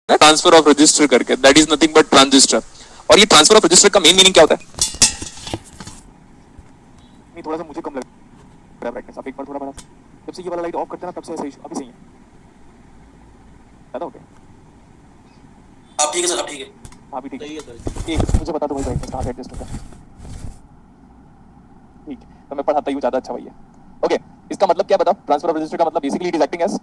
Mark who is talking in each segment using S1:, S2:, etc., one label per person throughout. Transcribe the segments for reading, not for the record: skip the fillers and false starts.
S1: Transfer of register करके, that is nothing but transistor. और ये ट्रांसफर ऑफ रजिस्टर का मेन मीनिंग क्या होता है? नहीं, थोड़ा सा मुझे कम लग रहा है ब्राइटनेस, आप एक बार थोड़ा बढ़ा। जब से ये वाला लाइट ऑफ करते हैं ना तब से सही, अभी सही है, ज्यादा हो गया।
S2: आप ठीक है सर, आप ठीक है?
S1: हाँ भी ठीक
S2: सही
S1: है।
S2: है सर।
S1: एक मुझे बता दो भाई ब्राइटनेस कहाँ से एडजस्ट होता है। ठीक, तो मैं पढ़ाता ही हूँ ज्यादा अच्छा भैया। ओके, इसका मतलब क्या बताओ? ट्रांसफर ऑफ रजिस्टर का मतलब basically it is acting as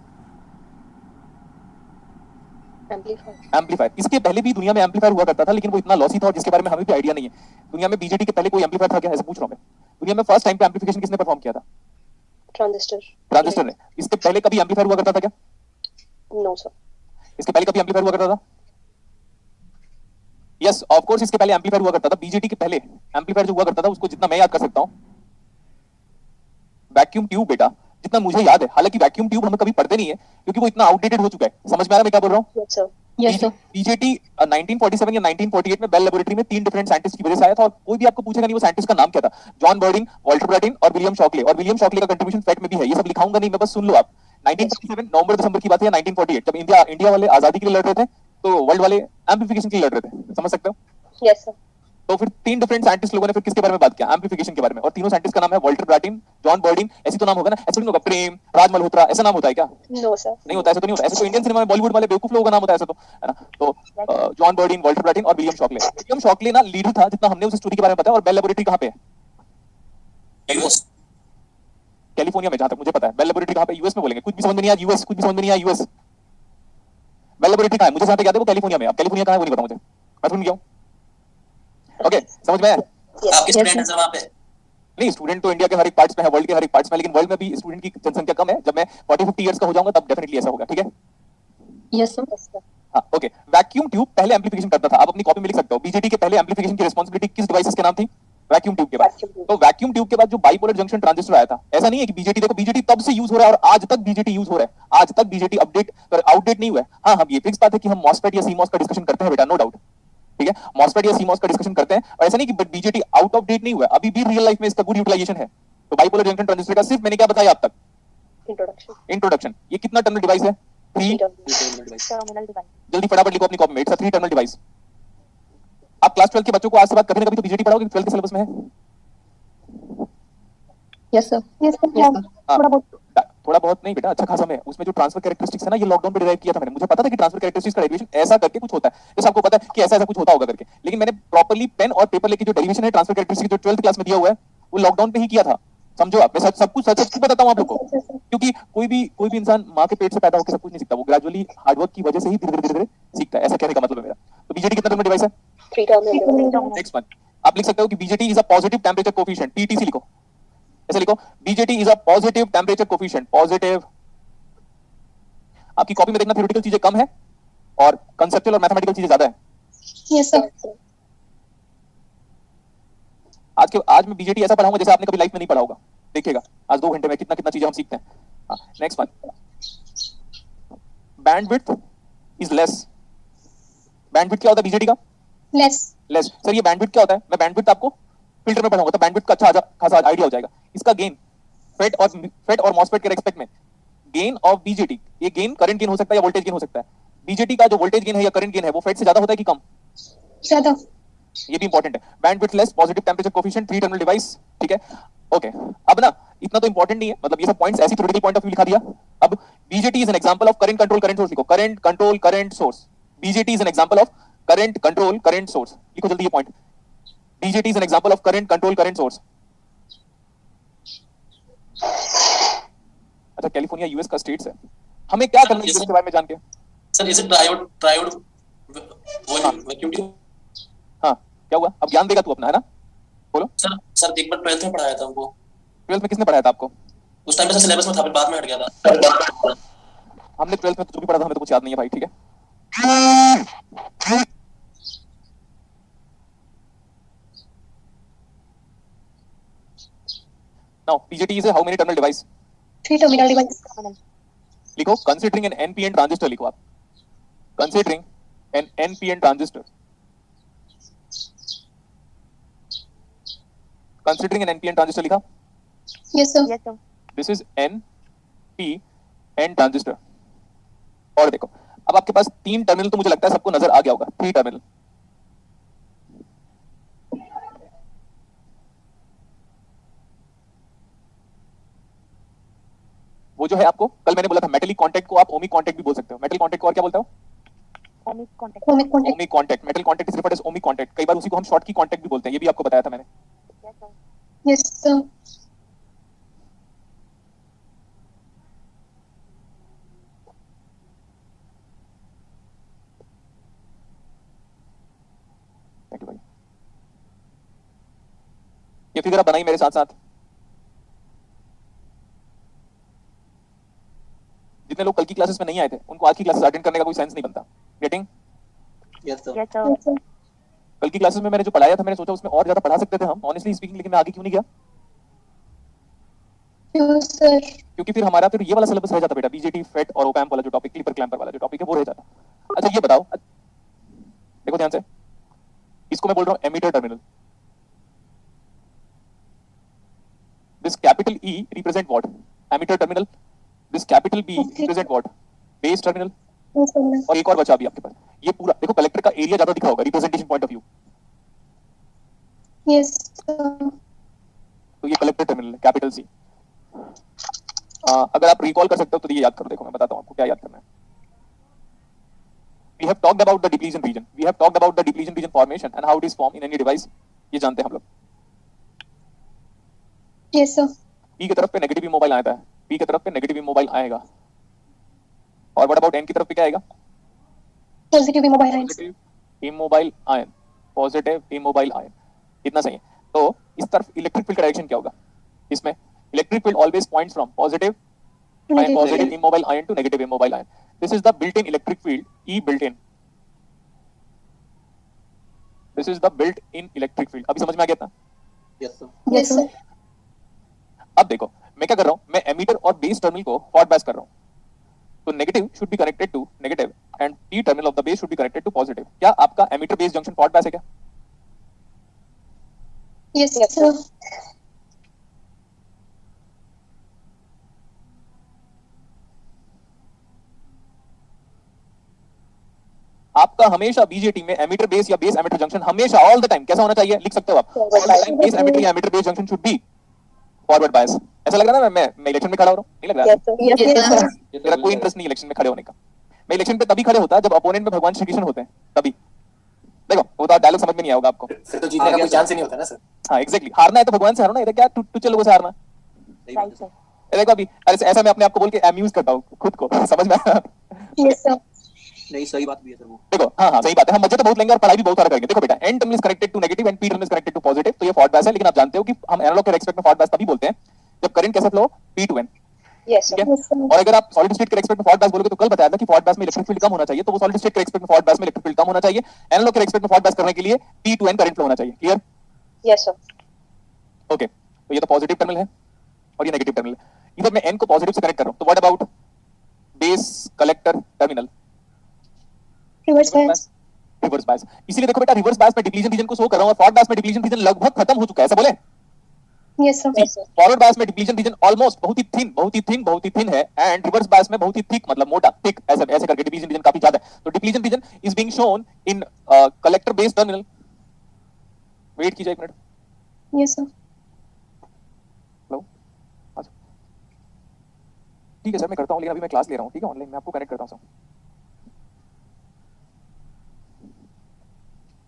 S1: amplifier. इसके पहले भी दुनिया में एम्पलीफायर हुआ करता था, लेकिन वो इतना लॉसी था और जिसके बारे में हमें भी आइडिया नहीं है। दुनिया में बीजेटी के पहले कोई एम्पलीफायर था क्या, ऐसे पूछ रहा हूं मैं। दुनिया में फर्स्ट टाइम पे एम्पलीफिकेशन किसने परफॉर्म किया था? ट्रांजिस्टर ने। इसके पहले कभी एम्पलीफायर हुआ करता था क्या?
S3: No sir.
S1: इसके पहले कभी एम्पलीफायर हुआ करता था? यस ऑफ कोर्स, इसके पहले एम्पलीफायर हुआ करता था। बीजेटी के पहले एम्पलीफायर जो हुआ करता था उसको जितना मैं याद कर सकता हूं, वैक्यूम ट्यूब बेटा, जितना मुझे याद है। हालांकि वैक्यूम ट्यूब हम कभी पढ़ते नहीं है क्योंकि वो इतना आउटडेटेड हो चुका है। समझ में आ रहा है मैं क्या बोल रहा हूं?
S3: Yes sir.
S4: Yes sir.
S1: BJT 1947 या 1948 में बेल लेबोरेटरी में 3 डिफरेंट साइंटिस्ट की वजह से आया था, और कोई भी आपको पूछेगा नहीं वो साइंटिस्ट का नाम क्या था। जॉन बर्डिंग, वॉल्टर ब्रैटिन और विलियम शॉकले। और विलियम शॉकले का कंट्रीब्यूशन फैक्ट में भी है, ये सब लिखाऊंगा नहीं मैं, बस सुन लो आप। 1947 नवंबर दिसंबर की बात है, या 1948 जब इंडिया वाले आजादी के लिए लड़ रहे थे, तो वर्ल्ड वाले एम्प्लीफिकेशन के लिए लड़ रहे थे। समझ सकते हो?
S3: Yes sir.
S1: तो फिर 3 डिफरेंट साइंटिस्ट लोगों ने फिर किसके बारे में बात किया? एम्प्लीफिकेशन के बारे में। और तीनों साइंटिस्ट का नाम है वॉल्टर ब्रैटिन, जॉन बर्डिन। ऐसी तो नाम होगा ना, ऐसे नहीं होगा प्रेम, राज मल्होत्रा, ऐसा नाम होता है क्या?
S3: No sir.
S1: नहीं होता, ऐसा तो नहीं होता। ऐसे तो इंडियन सिनेमा में बॉलीवुड वाले बेवकूफ लोगों का नाम होता है ऐसा तो, है ना? तो जॉन बर्डिन, वॉल्टर ब्रैटिन और विलियम शॉकले। विलियम शॉकले ना लीडर था जितना हमने उस स्टोरी के बारे में बताया। और बेल लेबोरेटरी कहां पे है?
S2: यूएस।
S1: कैलिफोर्निया में, जहां तक मुझे पता है। बेल लेबोरेटरी कहां पे? यूएस में बोलेंगे, कुछ भी समझ में नहीं आया यूएस, कुछ भी समझ में नहीं आया यूएस। बेल लेबोरेटरी कहां है? मुझे जहां तक याद है वो कैलिफोर्निया में। अब कैलिफोर्निया कहां है वो नहीं पता मुझे, मैं सुन गया हूं। ओके, समझ में आया?
S2: आपके स्टूडेंट हैं सर वहां पे?
S1: नहीं, स्टूडेंट तो इंडिया के हर एक पार्ट्स में है, वर्ल्ड के हर एक पार्ट्स में, लेकिन वर्ल्ड में भी स्टूडेंट की जनसंख्या कम है। जब मैं 40-50 इयर्स का हो जाऊंगा तब डेफिनेटली ऐसा होगा, ठीक है?
S4: Yes sir.
S1: हाँ ओके। वैक्यूम ट्यूब पहले एम्प्लीफिकेशन करता था। आप अपनी कॉपी में लिख सकते हो, बीजेटी के पहले एम्प्लीफिकेशन की रिस्पांसिबिलिटी किस डिवाइसेस के नाम थी? वैक्यूम ट्यूब के बाद। तो वैक्यूम ट्यूब के बाद जो बाइपोलर जंक्शन ट्रांजिस्टर आया था, ऐसा नहीं है कि बीजेटी, देखो बीजेटी तब से यूज हो रहा है और आज तक बीजेटी यूज हो रहा है। आज तक बीजेटी अपडेट आउटडेट नहीं हुआ है। हाँ, हम ये फिक्स बात है कि हम मॉसफेट या सीमॉस का डिस्कशन करते हैं बेटा, नो डाउट, ठीक है? मॉसफेट या सीमॉस का डिस्कशन करते हैं, और ऐसा नहीं कि but BJT out of date नहीं हुआ, अभी भी रियल लाइफ में इसका गुड यूटिलाइजेशन है। तो बाइपोलर जंक्शन ट्रांजिस्टर का सिर्फ मैंने क्या बताया अब तक? इंट्रोडक्शन। ये कितना टर्मिनल डिवाइस है? 3
S3: टर्मिनल डिवाइस।
S1: जल्दी फटाफट लिखो अपनी कॉपी में, इट्स अ 3 टर्मिनल डिवाइस। आप क्लास 12 के बच्चों को आज से बात कभी ना कभी तो बीजेटी पढ़ाओगे, 12th के सिलेबस में है।
S4: Yes sir.
S3: Yes sir. थोड़ा बहुत।
S1: थोड़ा बहुत नहीं बेटा, अच्छा खासा में। उसमें जो ट्रांसफर कैरेक्टरिस्टिक्स है ना, ये लॉकडाउन पे डिराइव किया था मैंने। मुझे पता था कि ट्रांसफर कैरेक्टरिस्टिक्स का डेरिवेशन ऐसा करके कुछ होता है, जैसे आपको पता है कि ऐसा ऐसा कुछ होता होगा करके, लेकिन मैंने प्रॉपर्ली पेन और पेपर लेके जो डेरिवेशन है ट्रांसफर कैरेक्टरिस्टिक्स जो 12th क्लास में दिया हुआ है, वो लॉकडाउन पे ही किया था। समझो आप, मैं सब कुछ सच बताता हूँ आप लोग को, क्योंकि कोई भी इंसान माँ के पेट से पैदा होकर सब कुछ नहीं सीखता, वो ग्रेजुअली हार्डवर्क की वजह से ही धीरे धीरे सीखता है। ऐसा कहने का मतलब है मेरा। तो बीजेटी कितना टर्मिनल डिवाइस है?
S3: 3 टर्मिनल।
S1: नेक्स्ट वन, आप लिख सकते हो कि BJT is a positive temperature coefficient, PTC लिखो, ऐसे लिखो, BJT is a positive temperature coefficient, positive. आपकी कॉपी में देखना थ्योरेटिकल चीजें कम है और कंसेप्चुअल और मैथमेटिकल चीजें ज्यादा है।
S4: Yes sir.
S1: आज मैं बीजेटी ऐसा पढ़ाऊंगा जैसे आपने कभी लाइफ में नहीं पढ़ा होगा। देखिएगा आज 2 घंटे में कितना कितना चीजें हम सीखते हैं। Next one, bandwidth is less. Bandwidth क्या होता है बीजेटी का?
S4: लेस।
S1: लेस। सर ये बैंडविड्थ क्या होता है? मैं बैंडविड्थ आपको फिल्टर में पढ़ाऊंगा तो बैंडविड्थ का अच्छा खासा आइडिया हो जाएगा। इसका गेन फेट और मॉसफेट के रेस्पेक्ट में, गेन ऑफ बीजेटी, ये गेन करंट गेन हो सकता है या वोल्टेज गेन हो सकता है। बीजेटी का जो वोल्टेज गेन है या करंट गेन है वो फेट से ज्यादा होता है कि कम?
S4: ज्यादा।
S1: ये भी इंपॉर्टेंट है। Bandwidth less, positive temperature coefficient, 3 terminal device, ठीक है? ओके, अब ना इतना तो इंपॉर्टेंट नहीं है, मतलब ये सब पॉइंट्स ऐसी थ्योरेटिकल पॉइंट ऑफ व्यू लिखा दिया। अब BJT is an example of current control current source लिखो, current control current source. BJT is an example of current control current source, लिखो जल्दी ये point. BJT is an example of current control current source. अच्छा, California US का states है, हमें क्या करना है इसके बारे में जान के?
S2: Sir is it triode vacuum tube?
S1: हाँ, क्या हुआ? अब ज्ञान देगा तू अपना, है ना? बोलो
S2: सर एक बार 12th में पढ़ाया था हमको।
S1: 12th में किसने पढ़ाया था आपको?
S2: उस टाइम पे सिलेबस में था, फिर बाद में हट गया था।
S1: हमने 12th में तो जो भी पढ़ा था हमें तो कुछ याद नहीं है भाई, ठीक है? Now, PJT is a how many terminal device?
S4: 3 terminal device.
S1: लिखो, considering an NPN ट्रांजिस्टर लिखो आप, considering an NPN transistor, considering an NPN transistor लिखा?
S4: Yes sir.
S1: This is NPN transistor. और देखो, अब आपके पास 3 टर्मिनल तो मुझे लगता है सबको नजर आ गया होगा, 3 टर्मिनल। वो जो है आपको कल मैंने बोला था मेटेलिक कांटेक्ट को आप ओमिक कांटेक्ट भी बोल सकते हो। मेटल कांटेक्ट को और क्या बोलते हो?
S3: Ohmic contact.
S4: Ohmic contact.
S1: Ohmic contact. Metal contact is referred as ohmic contact. कई बार उसी को हम शॉर्ट की कांटेक्ट भी बोलते हैं, ये भी आपको बताया था मैंने।
S4: Yes sir.
S1: थैंक यू भाई। ये फिगर आप बनाई मेरे साथ साथ। जितने लोग कल की क्लासेस में नहीं आए थे उनको आज की क्लासेस अटेंड करने का कोई सेंस नहीं बनता। Getting?
S2: Yes sir.
S3: Yes sir.
S1: कल की क्लासेस में मैंने जो पढ़ाया था मैंने सोचा उसमें और ज्यादा पढ़ा सकते थे हम ऑनेस्टली स्पीकिंग, लेकिन मैं आगे क्यों नहीं गया?
S4: क्यों सर?
S1: क्योंकि फिर हमारा फिर ये वाला सिलेबस रह जाता बेटा, बीजेटी फेट और ओपैम्प वाला जो टॉपिक, क्लिपर क्लैंपर वाला जो टॉपिक है वो रह जाता। अच्छा ये बताओ, देखो ध्यान से, इसको मैं बोल रहा हूं emitter terminal. This capital E represent what? Emitter terminal. This capital B represent what? Base terminal.
S4: Yes sir.
S1: और एक और बचा अभी आपके पास, ये पूरा देखो कलेक्टर का एरिया ज्यादा दिखा होगा representation point of view,
S4: yes sir.
S1: तो ये कलेक्टर टर्मिनल है, कैपिटल सी। अगर आप रिकॉल कर सकते हो तो ये याद करो। देखो मैं बताता हूं आपको क्या याद करना है। We have talked about the depletion region. We have talked about the depletion region formation and how it is formed in any device. ये जानते हैं हम लोग।
S4: Yes sir.
S1: P की तरफ पे नेगेटिव इमोबाइल आता है, P की तरफ पे नेगेटिव इमोबाइल आएगा, और व्हाट अबाउट N की तरफ पे क्या आएगा?
S4: Positive immobile ion.
S1: Positive immobile ion, positive immobile ion. इतना सही है। तो इस तरफ इलेक्ट्रिक फील्ड का डायरेक्शन क्या होगा? इसमें electric field always points from positive positive immobile ion to negative immobile ion. This is the built in electric field, E built in. This is the built in electric field. अभी समझ में आ गया था?
S2: Yes sir.
S4: Yes sir.
S1: अब देखो मैं क्या कर रहा हूं, मैं एमीटर और बेस टर्मिनल को फॉरवर्ड बायस कर रहा हूं, तो negative should be connected to negative and P terminal of the base should be connected to positive. क्या आपका emitter base junction forward bias है क्या?
S4: Yes sir.
S1: आपका हमेशा बीजेटी में एमीटर बेस या बेस एमीटर जंक्शन हमेशा ऑल द टाइम कैसा होना चाहिए? लिख सकते हो आप, all the time base emitter या emitter base junction should be forward bias. ऐसा लग रहा है ना मैं इलेक्शन में खड़ा हो रहा हूं? नहीं लग रहा है?
S4: Yes sir.
S1: मेरा कोई इंटरेस्ट नहीं इलेक्शन में खड़े होने का। मैं इलेक्शन पे तभी खड़े होता जब अपोनेंट में भगवान श्री कृष्ण होते हैं, तभी। देखो वो तो डायलॉग समझ में नहीं आएगा आपको।
S2: फिर तो जीतने का कोई चांस ही नहीं होता ना सर।
S1: हाँ एग्जैक्टली, हारना है तो भगवान से हारो ना, इधर क्या टुच्चे लोगों से हारना।
S2: सही बात है सर।
S1: देखो अभी ऐसा मैं अपने आप को बोल के अम्यूज करता हूँ खुद को, समझ में आया?
S4: Yes sir.
S2: नहीं सही बात भी है सर वो।
S1: देखो हाँ सही बात है, हम मजे तो बहुत लेंगे और पढ़ाई भी बहुत सारा करेंगे। देखो बेटा N terminal is connected to negative and P terminal is connected to positive, तो ये फॉरवर्ड बायस है। लेकिन आप जानते हो कि हम एनालॉग के रेस्पेक्ट में फॉरवर्ड बायस तभी बोलते हैं जब करंट कैसा flow P to N.
S3: Yes
S1: ठीक
S3: सर।
S1: है? और अगर आप सॉलिड स्टेट के रेस्पेक्ट में फॉरवर्ड बायस बोलोगे तो कल बताया था कि फॉरवर्ड बायस में इलेक्ट्रिक फील्ड कम होना चाहिए, तो वो सॉलिड स्टेट के रेस्पेक्ट में फॉरवर्ड बायस में इलेक्ट्रिक फील्ड कम होना चाहिए। एनालॉग के रेस्पेक्ट में फॉरवर्ड बायस करने के लिए P to N current flow होना चाहिए। क्लियर?
S3: Yes sir.
S1: ओके, तो ये तो पॉजिटिव टर्मिनल है और ये नेगेटिव टर्मिनल है। इधर मैं एन को पॉजिटिव से कनेक्ट कर रहा हूं, तो what about base collector terminal?
S4: Reverse bias.
S1: Reverse bias. इसीलिए देखो बेटा रिवर्स बायस में डिप्लीशन रीजन को शो कर रहा हूं और फॉरवर्ड बायस में डिप्लीशन रीजन लगभग खत्म हो चुका है, ऐसा बोले?
S4: Yes sir.
S1: फॉरवर्ड बायस में डिप्लीशन रीजन ऑलमोस्ट बहुत ही थिन है, एंड रिवर्स बायस में बहुत ही थिक, मतलब मोटा थिक, ऐसे करके डिप्लीशन रीजन काफी ज्यादा है। तो depletion region is being shown in collector base terminal. Wait कीजिए एक मिनट।
S4: Yes sir.
S1: हेलो, ठीक है सर मैं करता हूं, लेकिन अभी मैं क्लास ले रहा हूं, ठीक है ऑनलाइन, मैं आपको कनेक्ट करता हूं।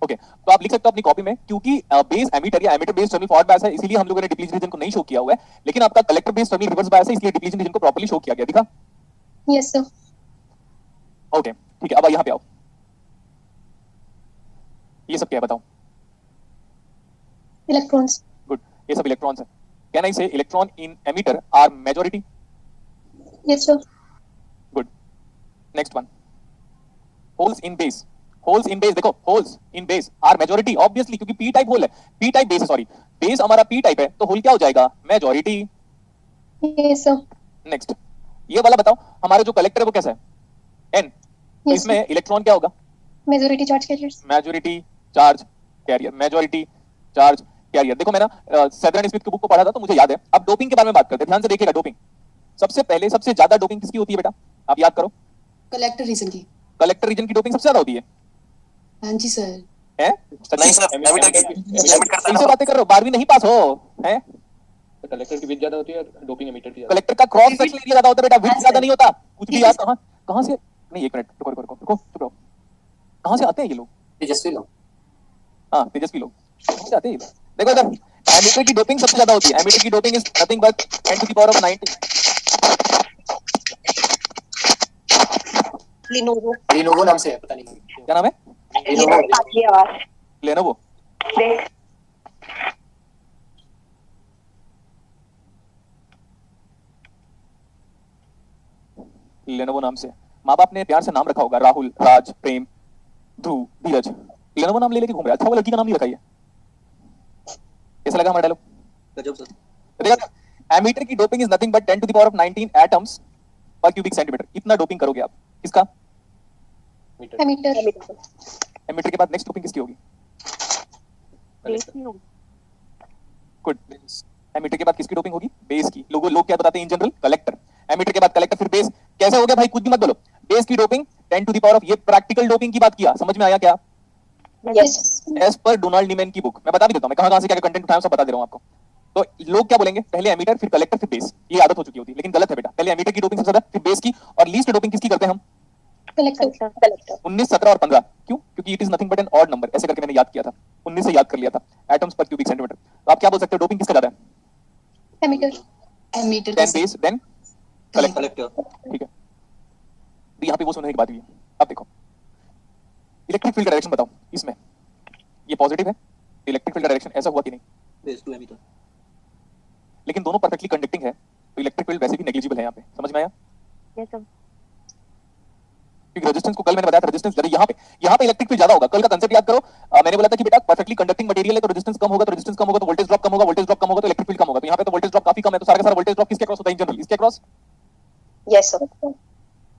S1: ओके, तो आप लिख सकते हो अपनी कॉपी में, क्योंकि बेस एमीटर या emitter base terminal forward bias है इसलिए हम लोगों ने डिप्लीशन रीजन को नहीं शो किया हुआ है, लेकिन आपका collector base terminal reverse bias है इसलिए डिप्लीशन रीजन को प्रॉपर्ली शो किया गया। दिखा?
S4: Yes sir.
S1: ओके ठीक है, अब यहां पे आओ। ये सब क्या है बताओ?
S4: इलेक्ट्रॉन्स।
S1: गुड, ये सब इलेक्ट्रॉन्स है। Can I say electron in emitter are majority?
S4: Yes sir.
S1: Good, next one. Holes in base, holes in base, देखो holes in base are majority obviously, क्योंकि पी टाइप होल है, P type base है, sorry base हमारा P type है, तो whole क्या हो जाएगा? मेजॉरिटी।
S4: Yes sir.
S1: नेक्स्ट, ये वाला बताओ, हमारा जो कलेक्टर है वो कैसा है? एन, तो
S4: यस
S1: इसमें इलेक्ट्रॉन क्या होगा?
S4: Majority charge carriers.
S1: Majority charge career, majority charge career. देखो मैं ना सेदरन स्मिथ की बुक को पढ़ा था तो मुझे याद है। अब डोपिंग के बारे में बात करते हैं, ध्यान से देखिएगा। डोपिंग सबसे पहले सबसे ज्यादा डोपिंग किसकी होती है बेटा? आप याद करो।
S5: कलेक्टर रीजन की।
S1: कलेक्टर रीजन की डोपिंग सबसे ज्यादा होती है
S4: हाँ जी सर।
S1: हैं?
S2: नहीं सर, एमिटर की एमिट करता
S1: कैसे
S2: है
S1: बातें कर रहे हो? 12वीं नहीं पास हो हैं?
S5: कलेक्टर की विथ ज्यादा होती है और डोपिंग एमीटर की ज्यादा।
S1: कलेक्टर का क्रॉस सेक्शन एरिया ज्यादा होता है बेटा, विड्थ ज्यादा नहीं होता कुछ भी। यार कहां से, नहीं एक मिनट रुको रुको रुको रुको चुप रहो। कहां से आते हैं ये लोग?
S2: तेजस्वी लोग।
S1: हाँ तेजस्वी लोग कहां से आते हैं ये लोग? देखो इधर, एमीटर की डोपिंग सबसे ज्यादा होती है। एमीटर की doping is nothing but 10 to the power of 90।
S3: Lenovo.
S2: Lenovo नाम से है, पता नहीं
S1: क्या नाम है?
S2: लिनोवो।
S3: काटली आवाज।
S1: लेनोवो।
S3: देख।
S1: लेनोवो नाम से माँ बाप ने प्यार से नाम रखा होगा, राहुल, राज, प्रेम, ध्रुव, धीरज। लेनोवो नाम ले लेके घूम रहा है। अच्छा वो लड़की का नाम नहीं रखा है। कैसा लगा हमारा डायलॉग?
S2: गजब सर।
S1: तो देखा, एमीटर की doping is nothing but 10 to the power of 19 atoms per cubic centimeter. इतना डोपिंग करोगे आप किसका?
S4: एमीटर।
S1: एमीटर के बाद नेक्स्ट डोपिंग किसकी होगी? गुड। एमीटर के बाद किसकी डोपिंग होगी? बेस की। लोग क्या बताते हैं इन जनरल? कलेक्टर। एमीटर के बाद कलेक्टर, फिर बेस। कैसे हो गया भाई? कुछ भी मत बोलो। बेस की doping 10 to the power of, ये प्रैक्टिकल डोपिंग की बात किया, समझ में आया क्या?
S3: Yes.
S1: As per Donald Neamen की बुक। मैं बता भी देता हूं, मैं कहां से क्या कंटेंट उठाया सब बता दे रहा हूं आपको। तो लोग क्या बोलेंगे? पहले एमीटर, फिर कलेक्टर, फिर बेस। ये आदत हो चुकी होती है, लेकिन गलत है बेटा। पहले एमीटर की डोपिंग सबसे ज्यादा, फिर बेस की, और लीस्ट डोपिंग किसकी करते हैं हम?
S4: कलेक्टर।
S1: 19, 17 और 15। क्यों? क्योंकि it is nothing but an odd number. ऐसे करके मैंने याद किया था, 19 से याद कर लिया था। Atoms per cubic centimetre. तो आप क्या बोल सकते हो, डोपिंग किसका ज्यादा है?
S4: Emitter. Emitter
S1: than base, than collector.
S2: Collector.
S1: ठीक है, तो यहाँ पे वो सुनने की बात हुई है। अब देखो, इलेक्ट्रिक फील्ड का डायरेक्शन बताओ इसमें। ये पॉजिटिव है, इलेक्ट्रिक फील्ड का डायरेक्शन ऐसा हुआ कि नहीं?
S2: Base to emitter.
S1: लेकिन दोनों परफेक्टली कंडक्टिंग है, तो इलेक्ट्रिक फील्ड वैसे भी नेग्लिजिबल है यहाँ पे। समझ में आया?
S3: Yes sir.
S1: क्योंकि रेजिस्टेंस को कल मैंने बताया था, रेजिस्टेंस यहाँ पे इलेक्ट्रिक फील्ड ज्यादा होगा। कल का कंसेप्ट याद करो। मैंने बोला था कि बेटा परफेक्टली कंडक्टिंग मटेरियल है तो रेजिस्टेंस कम होगा, तो रेजिस्टेंस कम होगा तो वोल्टेज ड्रॉप कम होगा, वोल्टेज ड्रॉप कम होगा तो इलेक्ट्रिक फील्ड कम होगा। तो यहाँ पे तो वोल्टेज ड्रॉप काफी कम है, तो सारा का सारा वोल्टेज ड्रॉप किसके क्रॉस होता है इन जनरल? इसके क्रॉस।
S3: Yes sir.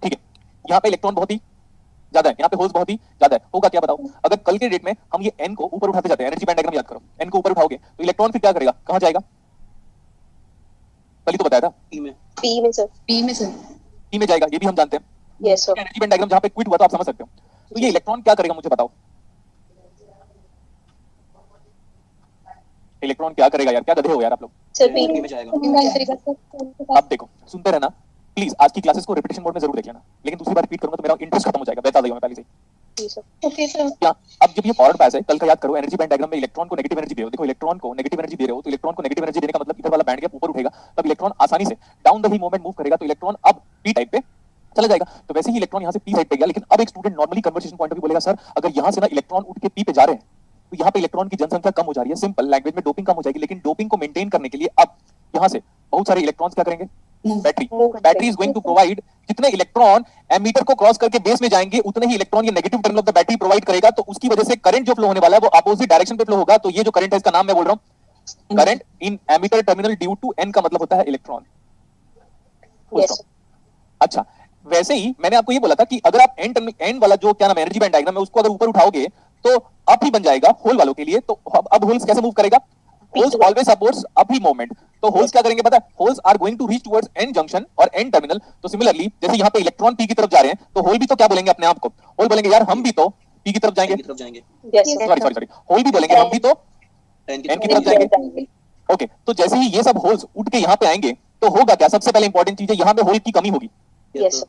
S1: ठीक है, यहाँ पे इलेक्ट्रॉन बहुत ही ज्यादा है, यहाँ पे होल्स बहुत ही ज्यादा है। होगा क्या बताओ? अगर कल के डेट में हम ये n को ऊपर उठाते जाते हैं, एनर्जी बैंड डायग्राम याद करो, n को ऊपर उठाओगे तो इलेक्ट्रॉन फिर क्या करेगा? कहां जाएगा? कल ही तो बताया था,
S2: ई में।
S3: पी में सर।
S4: पी में सर।
S1: p में जाएगा, ये भी हम जानते हैं।
S3: Yes sir.
S1: Energy band diagram जहां पे क्विट हुआ था, आप समझ सकते हो। तो ये इलेक्ट्रॉन क्या करेगा मुझे बताओ? इलेक्ट्रॉन क्या करेगा यार? क्या गधे हो यार आप लोग?
S3: सर पी
S2: ई में जाएगा।
S1: अब देखो, सुनते रहना प्लीज। आज की क्लासेस को रिपीटेशन मोड में जरूर देख लेना, लेकिन दूसरी बार रिपीट करूंगा तो मेरा इंटरेस्ट खत्म हो जाएगा। बता दिया मैं पहले से ही।
S3: सर।
S4: Okay sir.
S1: क्या अब जब ये फॉरवर्ड पास है, कल का याद करो, एनर्जी बैंड डायग्राम में इलेक्ट्रॉन को नेगेटिव एनर्जी दे रहे हो। देखो इलेक्ट्रॉन को नेगेटिव एनर्जी दे रहे हो, तो इलेक्ट्रॉन को नेगेटिव एनर्जी देने का मतलब इधर वाला बैंड गैप ऊपर उठेगा, तब इलेक्ट्रॉन आसानी से down the he moment move करेगा, तो इलेक्ट्रॉन अब पी टाइप पे चला जाएगा। तो वैसे ही इलेक्ट्रॉन यहाँ से पी साइड पे गया, लेकिन अब एक student normally conversation point of view बोलेगा, सर अगर यहाँ से ना इलेक्ट्रॉन उठ के पी पे जा रहे हैं तो यहाँ पे इलेक्ट्रॉन की जनसंख्या कम हो जा रही है। सिंपल लैंग्वेज में डोपिंग कम हो जाएगी, लेकिन डोपिंग को मेंटेन करने के लिए अब यहाँ से बहुत सारे इलेक्ट्रॉन्स क्या करेंगे? Battery is going to provide. जितने इलेक्ट्रॉन एमीटर को क्रॉस करके बेस में जाएंगे, उतने ही इलेक्ट्रॉन ये negative terminal of the battery provide करेगा। तो उसकी वजह से करंट जो फ्लो होने वाला है वो अपोजिट डायरेक्शन पे फ्लो होगा। तो ये जो करंट है, इसका नाम मैं बोल रहा हूं current in emitter terminal due to N का मतलब होता है इलेक्ट्रॉन।
S3: यस।
S1: अच्छा, वैसे ही मैंने आपको ये बोला था कि अगर आप एन वाला जो क्या नाम एनर्जी बैंड डायग्राम है, उसको अगर ऊपर उठाओगे तो अप ही बन जाएगा होल वालों के लिए। तो अब होल्स कैसे मूव करेगा? होल्स ऑलवेज सपोर्ट्स अप ही मूवमेंट। तो होल्स क्या करेंगे पता है? Holes are going to reach towards N junction और एन टर्मिनल। तो सिमिलरली जैसे यहाँ पे इलेक्ट्रॉन पी की तरफ जा रहे हैं, तो होल भी तो क्या बोलेंगे अपने आप को? होल बोलेंगे यार हम भी तो पी की तरफ जाएंगे।
S3: यस।
S1: सॉरी, होल भी बोलेंगे हम भी तो एन की तरफ जाएंगे। ओके, तो जैसे ही ये सब होल्स उठ के यहाँ पे आएंगे तो होगा क्या? सबसे पहले इंपॉर्टेंट चीज है, यहाँ पे होल की कमी होगी।
S3: यस।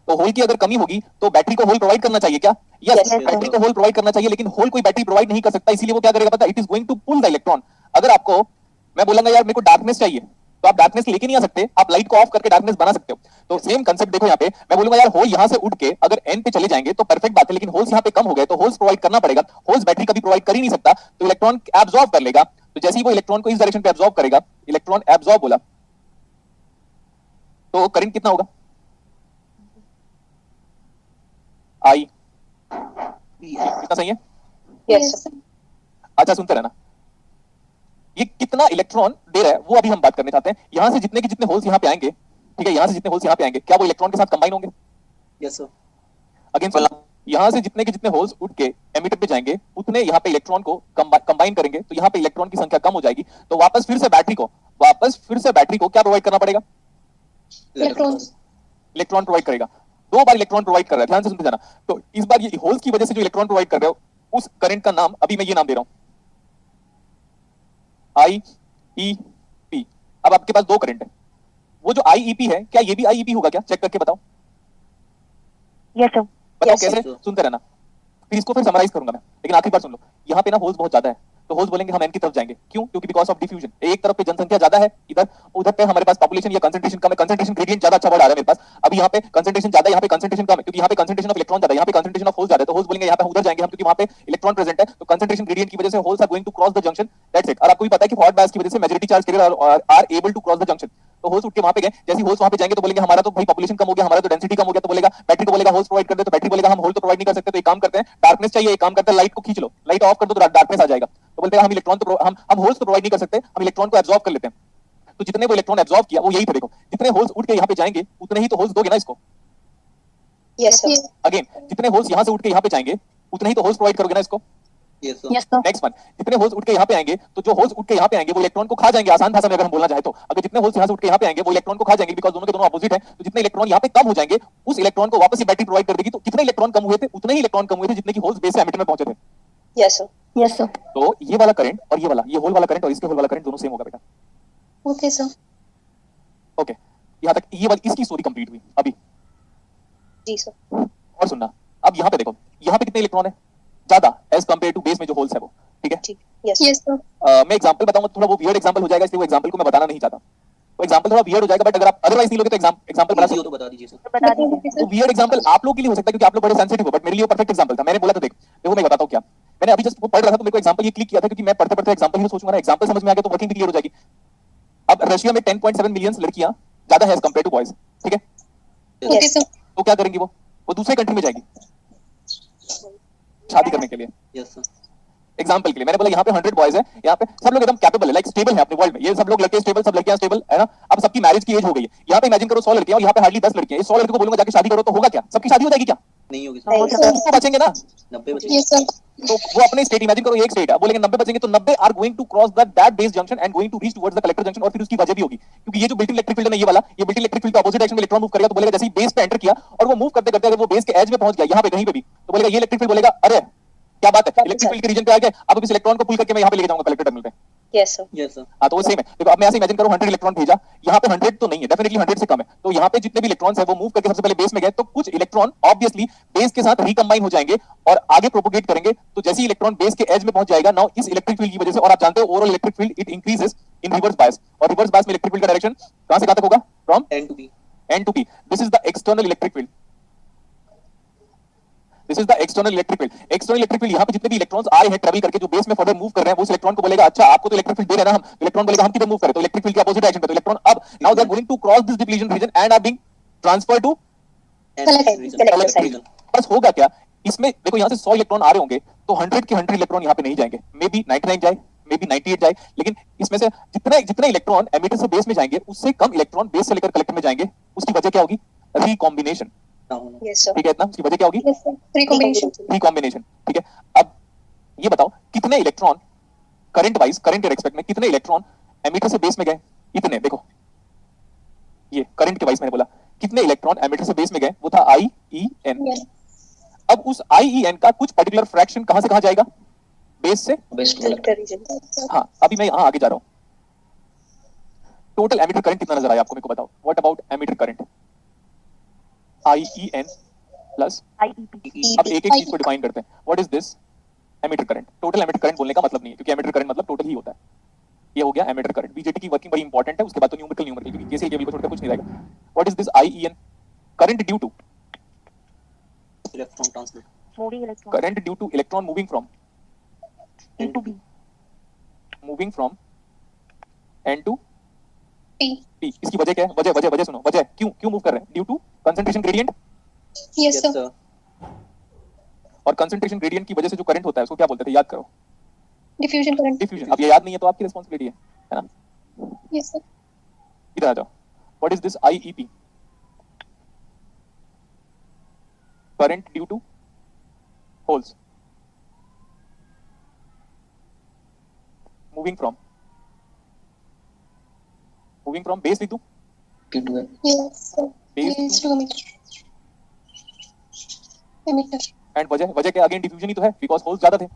S1: तो होल की अगर कमी होगी तो बैटरी को होल प्रोवाइड करना चाहिए क्या? यस,
S3: Yes,
S1: बैटरी को होल प्रोवाइड करना चाहिए, लेकिन होल कोई बैटरी प्रोवाइड नहीं कर सकता। इसीलिए वो क्या करेगा पता है? It is going to pull the electron. अगर आपको मैं बोलूंगा यार मेरे को डार्कनेस चाहिए, तो आप डार्कनेस लेके नहीं आ सकते, आप लाइट को ऑफ करके डार्कनेस बना सकते हो। तो सेम कंसेप्ट देखो यहाँ पे, मैं बोलूंगा यार होल यहाँ से उठ के अगर एन पे चले जाएंगे तो परफेक्ट बात है, लेकिन होल्स यहाँ पे कम हो गए तो होल्स प्रोवाइड करना पड़ेगा। होल्स बैटरी कभी प्रोवाइड कर ही नहीं सकता, तो इलेक्ट्रॉन एब्जॉर्ब कर लेगा। तो जैसे ही वो इलेक्ट्रॉन को इस डायरेक्शन पे एब्जॉर्ब करेगा, इलेक्ट्रॉन एब्जॉर्ब बोला तो करंट कितना होगा? आई कितना सही है?
S3: यस।
S1: अच्छा सुनते रहना, ये कितना इलेक्ट्रॉन दे रहा है वो अभी हम बात करने चाहते हैं। यहां से जितने के जितने होल्स यहाँ पे आएंगे, ठीक है, यहां से जितने होल्स यहाँ पे आएंगे, क्या वो इलेक्ट्रॉन के साथ कंबाइन होंगे?
S2: Yes sir.
S1: अगेन सुना, यहां से जितने के जितने होल्स उठ के एमिटर पे जाएंगे, उतने यहाँ पे इलेक्ट्रॉन को कंबाइन करेंगे, तो यहाँ पे इलेक्ट्रॉन की संख्या कम हो जाएगी। तो वापस फिर से बैटरी को क्या प्रोवाइड करना पड़ेगा?
S4: इलेक्ट्रॉन
S1: इलेक्ट्रॉन प्रोवाइड करेगा। 2 बार इलेक्ट्रॉन प्रोवाइड कर रहा है, ध्यान से सुनते जाना। तो इस बार ये होल्स की वजह से जो इलेक्ट्रॉन प्रोवाइड कर रहे हो उस करंट का नाम अभी मैं ये नाम दे रहा हूं, IEP। अब आपके पास 2 करंट है, वो जो IEP है क्या ये भी IEP होगा क्या? चेक करके बताओ।
S4: Yes sir.
S1: बताओ
S3: Yes,
S1: कैसे?
S3: sir.
S1: सुनते रहना, फिर इसको फिर समराइज करूंगा मैं, लेकिन आखिरी बार सुन लो। यहाँ पे ना होल्स बहुत ज्यादा है, तो होल्स बोलेंगे हम n की तरफ जाएंगे, क्यों? क्योंकि बिकॉज ऑफ डिफ्यूजन। एक तरफ पे जनसंख्या ज्यादा है, इधर उधर पे हमारे पास पॉपुलेशन या कंसंट्रेशन कम है। कंसंट्रेशन ग्रेडियंट ज्यादा अच्छा वर्ड आ रहा है मेरे पास। अभी यहाँ पे कंसंट्रेशन ज्यादा है, यहाँ पे कंसंट्रेशन कम है, क्योंकि यहाँ पे कंसंट्रेशन ऑफ इलेक्ट्रॉन ज्यादा है, यहाँ पे कंसंट्रेशन ऑफ होल्स ज्यादा है। तो होल्स बोलेंगे यहाँ पे हम उधर जाएंगे हम, क्योंकि वहाँ पे इलेक्ट्रॉन प्रेजेंट है। तो कंसंट्रेशन ग्रेडियंट की वजह से holes are going to cross the junction, that's it. और आपको भी पता है कि फॉरवर्ड बायस की वजह से majority charge carrier are able to cross the junction. तो होल्स उठ के वहां पे गए, जैसे होल्स वहां पे जाएंगे तो बोलेंगे हमारा तो भाई पॉपुलेशन कम हो गया, हमारा तो डेंसिटी कम हो गया। तो बोलेगा बैटरी को बोलेगा होल्स प्रोवाइड कर दे, तो बैटरी बोलेगा हम होल तो प्रोवाइड नहीं कर सकते, तो एक काम करते हैं, डार्कनेस चाहिए, एक काम करते हैं लाइट को खींच लो, लाइट ऑफ कर दो तो डार्कनेस आ जाएगा। तो बोलते हैं हम इलेक्ट्रॉन तो हम होल्स तो प्रोवाइड नहीं कर सकते, हम इलेक्ट्रॉन को एब्जॉर्ब कर लेते हैं। तो जितने वो इलेक्ट्रॉन एब्जॉर्ब किया वो यही थे, देखो जितने होल्स उठ के यहाँ पे जाएंगे उतने ही तो होल्स दोगे ना इसको।
S3: Yes, sir.
S1: अगेन जितने होल्स यहाँ से उठ के यहाँ पे जाएंगे उतने ही तो होल्स प्रोवाइड करोगे ना इसको।
S5: Yes
S4: yes sir.
S1: Next one, जितने होल्स उठ के यहाँ पे आएंगे, तो जो होल्स उठ के यहाँ पे आएंगे वो इलेक्ट्रॉन को खा जाएंगे, आसान भाषा में अगर हम बोलना चाहे तो। अगर जितने होल्स यहाँ से उठ के यहाँ पे आएंगे वो इलेक्ट्रॉन को खा जाएंगे, बिकॉज दोनों के दोनों अपोजिट है। तो जितने इलेक्ट्रॉन यहाँ पे कम हो जाएंगे उस इलेक्ट्रॉन को वापस ये बैटरी प्रोवाइड कर देगी। तो कितने इलेक्ट्रॉन कम हुए थे उतने ही इलेक्ट्रॉन कम हुए थे जितने की होल्स बेस से एमिटर में पहुंचे थे।
S3: Yes, sir.
S4: Yes sir.
S1: तो ये वाला करंट और ये होल वाला करंट और इसके होल वाला करंट दोनों सेम होगा बेटा।
S4: Okay sir.
S1: ओके, यहाँ तक ये वाली इसकी स्टोरी कंप्लीट हुई। अभी
S3: जी sir.
S1: और सुनना, अब यहाँ पे देखो, यहाँ पे कितने इलेक्ट्रॉन है? ज्यादा एज कंपेयर टू बेस में जो होल्स है वो, ठीक है।
S3: ठीक. Yes.
S4: Yes sir.
S1: मैं एग्जांपल बताऊंगा, थोड़ा वो वियर्ड एग्जांपल हो जाएगा, इसलिए वो एग्जांपल को मैं बताना नहीं चाहता। वो एग्जांपल थोड़ा वियर्ड हो जाएगा, बट अगर आप अदरवाइज नहीं लोगे तो एग्जांपल बता सकते
S5: तो बता दीजिए सर।
S4: बता दीजिए
S1: हो। वियर्ड एग्जांपल आप लोगों के लिए हो सकता है क्योंकि आप लोग बड़े सेंसिटिव हो, बट मेरे लिए वो परफेक्ट एग्जांपल था। मैंने बोला था, देखो मैं बताता हूँ क्या, मैंने अभी जस्ट वो पढ़ रहा था तो मेरे को एग्जांपल ये क्लिक किया था, क्योंकि मैं पढ़ते पढ़ते एग्जांपल ही सोचूंगा ना, एग्जांपल समझ में आ गया तो वर्किंग भी क्लियर हो जाएगी। अब रशिया में 10.7 मिलियन लड़कियां ज्यादा है एज कंपेयर टू बॉयज, ठीक है।
S4: Okay sir.
S1: तो क्या करेंगी वो दूसरे कंट्री में जाएगी शादी करने के लिए।
S5: Yes sir.
S1: एग्जांपल के लिए मैंने बोला यहाँ पे 100 बॉयज है, यहाँ पे सब लोग एकदम कैपेबल है, लाइक स्टेबल है अपने वर्ल्ड में। ये सब लोग लड़के स्टेबल, सब लड़कियां स्टेबल है ना। अब सबकी मैरिज की एज हो गई है। यहाँ पे इमेजिन करो 100 लड़कियां और यहाँ पे हार्डली 10 लड़कियां। 100 लड़कियों को बोलूंगा जाके शादी करो तो होगा क्या? सबकी शादी हो जाएगी क्या?
S5: नहीं होगी
S3: नहीं,
S5: सर।
S3: sir.
S1: तो बचेंगे ना।
S5: 90 बचे।
S4: Yes sir.
S1: तो वो अपने स्टेट इमेजिन करो, एक स्टेट है, बोलेंगे 90 बचेंगे, तो 90 are going to cross that base junction and going to reach towards the collector junction. और फिर उसकी वजह भी होगी, क्योंकि ये जो बिल्ट इन इलेक्ट्रिक फील्ड है ये वाला, ये बिल्ट इन इलेक्ट्रिक फील्ड का अपोजिट डायरेक्शन में इलेक्ट्रॉन मूव करेगा। तो बोलेगा जैसे ही बेस पे एंटर किया और वो मूव करते करते अगर वो बेस के एज में पहुंच गया यहाँ पे कहीं पे भी, तो बोलेगा ये इलेक्ट्रिक फील्ड बोलेगा अरे क्या बात है, इलेक्ट्रिक फील्ड के रीजन पे आ गए, अब इस इलेक्ट्रॉन को पुल करके मैं यहाँ पे लेके जाऊंगा कलेक्टर टर्मिनल पे।
S3: Yes, sir.
S5: Yes sir.
S1: हाँ, तो वो सेम है। देखो अब मैं ऐसे इमेजिन करूं 100 इलेक्ट्रॉन भेजा, यहाँ पे 100 तो नहीं है, डेफिनेटली 100 से कम है। तो यहाँ पे जितने भी इलेक्ट्रॉन्स है वो मूव करके सबसे पहले बेस में गए, तो कुछ इलेक्ट्रॉन ऑब्वियसली बेस के साथ रिकंबाइन हो जाएंगे और आगे प्रोपोगेट करेंगे। तो जैसे ही इलेक्ट्रॉन बेस के एज में पहुंच जाएगा, नाउ इस इलेक्ट्रिक फील्ड की वजह से, और आप जानते हो overall electric field it increases in reverse bias, और रिवर्स बायस में इलेक्ट्रिक फील्ड का डायरेक्शन कहां से कहां तक होगा? From
S5: N to B.
S1: N to P. This is the external electric field. This is the external electric field. External electric field यहाँ पे जितने भी इलेक्ट्रॉन्स आ रहे हैं ट्रेवल करके जो बेस में फर्दर मूव कर रहे हैं, वो उस इलेक्ट्रॉन को बोलेगा अच्छा आपको तो इलेक्ट्रिक फील्ड दे रहे हैं ना हम, इलेक्ट्रॉन बोलेगा हम किधर मूव करें, तो इलेक्ट्रिक फील्ड के अपोजिट डायरेक्शन पे। तो इलेक्ट्रॉन अब now they are going to cross this depletion region and are being transferred to
S3: Collector side.
S1: बस होगा क्या इसमें? देखो यहाँ से 100 इलेक्ट्रॉन आ रहे होंगे तो 100 के 100 इलेक्ट्रॉन यहाँ पे नहीं जाएंगे, मे बी 99 जाए, मे बी 98 जाए, लेकिन इसमें से जितने इलेक्ट्रॉन एमिटर से बेस में जाएंगे उससे कम इलेक्ट्रॉन बेस से लेकर कलेक्टर में जाएंगे। उसकी वजह क्या होगी? रिकॉम्बिनेशन।
S3: Yes, sir.
S1: ठीक है, इतना उसकी वजह क्या होगी?
S4: Yes sir. रिकॉम्बिनेशन।
S1: रिकॉम्बिनेशन। ठीक है, अब ये बताओ कितने इलेक्ट्रॉन करंट वाइज, करंट के रेस्पेक्ट में कितने इलेक्ट्रॉन एमिटर से बेस में गए? इतने। देखो ये करंट के वाइज मैंने बोला कितने इलेक्ट्रॉन एमिटर से बेस में गए, वो था IEN।
S4: यस।
S1: अब उस IEN का कुछ पर्टिकुलर फ्रैक्शन कहां से कहां जाएगा? बेस से।
S5: Best
S3: Collector region.
S1: हाँ, अभी मैं यहां आगे जा रहा हूं। टोटल एमिटर करंट कितना नजर आया आपको? मेरे को बताओ, what about emitter current? IEN plus,
S4: IEP.
S1: अब एक एक चीज को डिफाइन करते हैं। What is this? Emitter current. Total emitter current बोलने का मतलब नहीं है, क्योंकि एमिटर करंट मतलब टोटल ही होता है। ये हो गया एमिटर करंट। बीजेटी की वर्किंग बड़ी इंपॉर्टेंट है, उसके बाद तो न्यूमेरिकल, क्योंकि केसीएल केबल को छोड़कर कुछ नहीं रहेगा। What is this IEN? Current due to,
S5: electron transfer.
S4: Moving electron
S1: current due to electron moving from
S4: N to B.
S1: Moving from N to
S4: P.
S1: P। इसकी वजह क्या है? वजह सुनो, वजह क्यों मूव कर रहे हैं? Due to concentration gradient.
S4: Yes sir.
S1: और कंसंट्रेशन ग्रेडियंट की वजह से जो करंट होता है उसको क्या बोलते थे? याद करो।
S4: Diffusion current.
S1: डिफ्यूजन। अब ये याद नहीं है तो आपकी रिस्पांसिबिलिटी है ना।
S4: Yes sir.
S1: इधर आ जाओ। What is this IEP? Current due to holes moving from base लिख दूं?
S5: P2 है।
S4: Yes sir.
S1: Base
S4: Yes
S1: to
S4: to emitter. emitter.
S1: And वजह वजह क्या, अगेन डिफ्यूजन ही तो है, बिकॉज होल्स ज्यादा थे।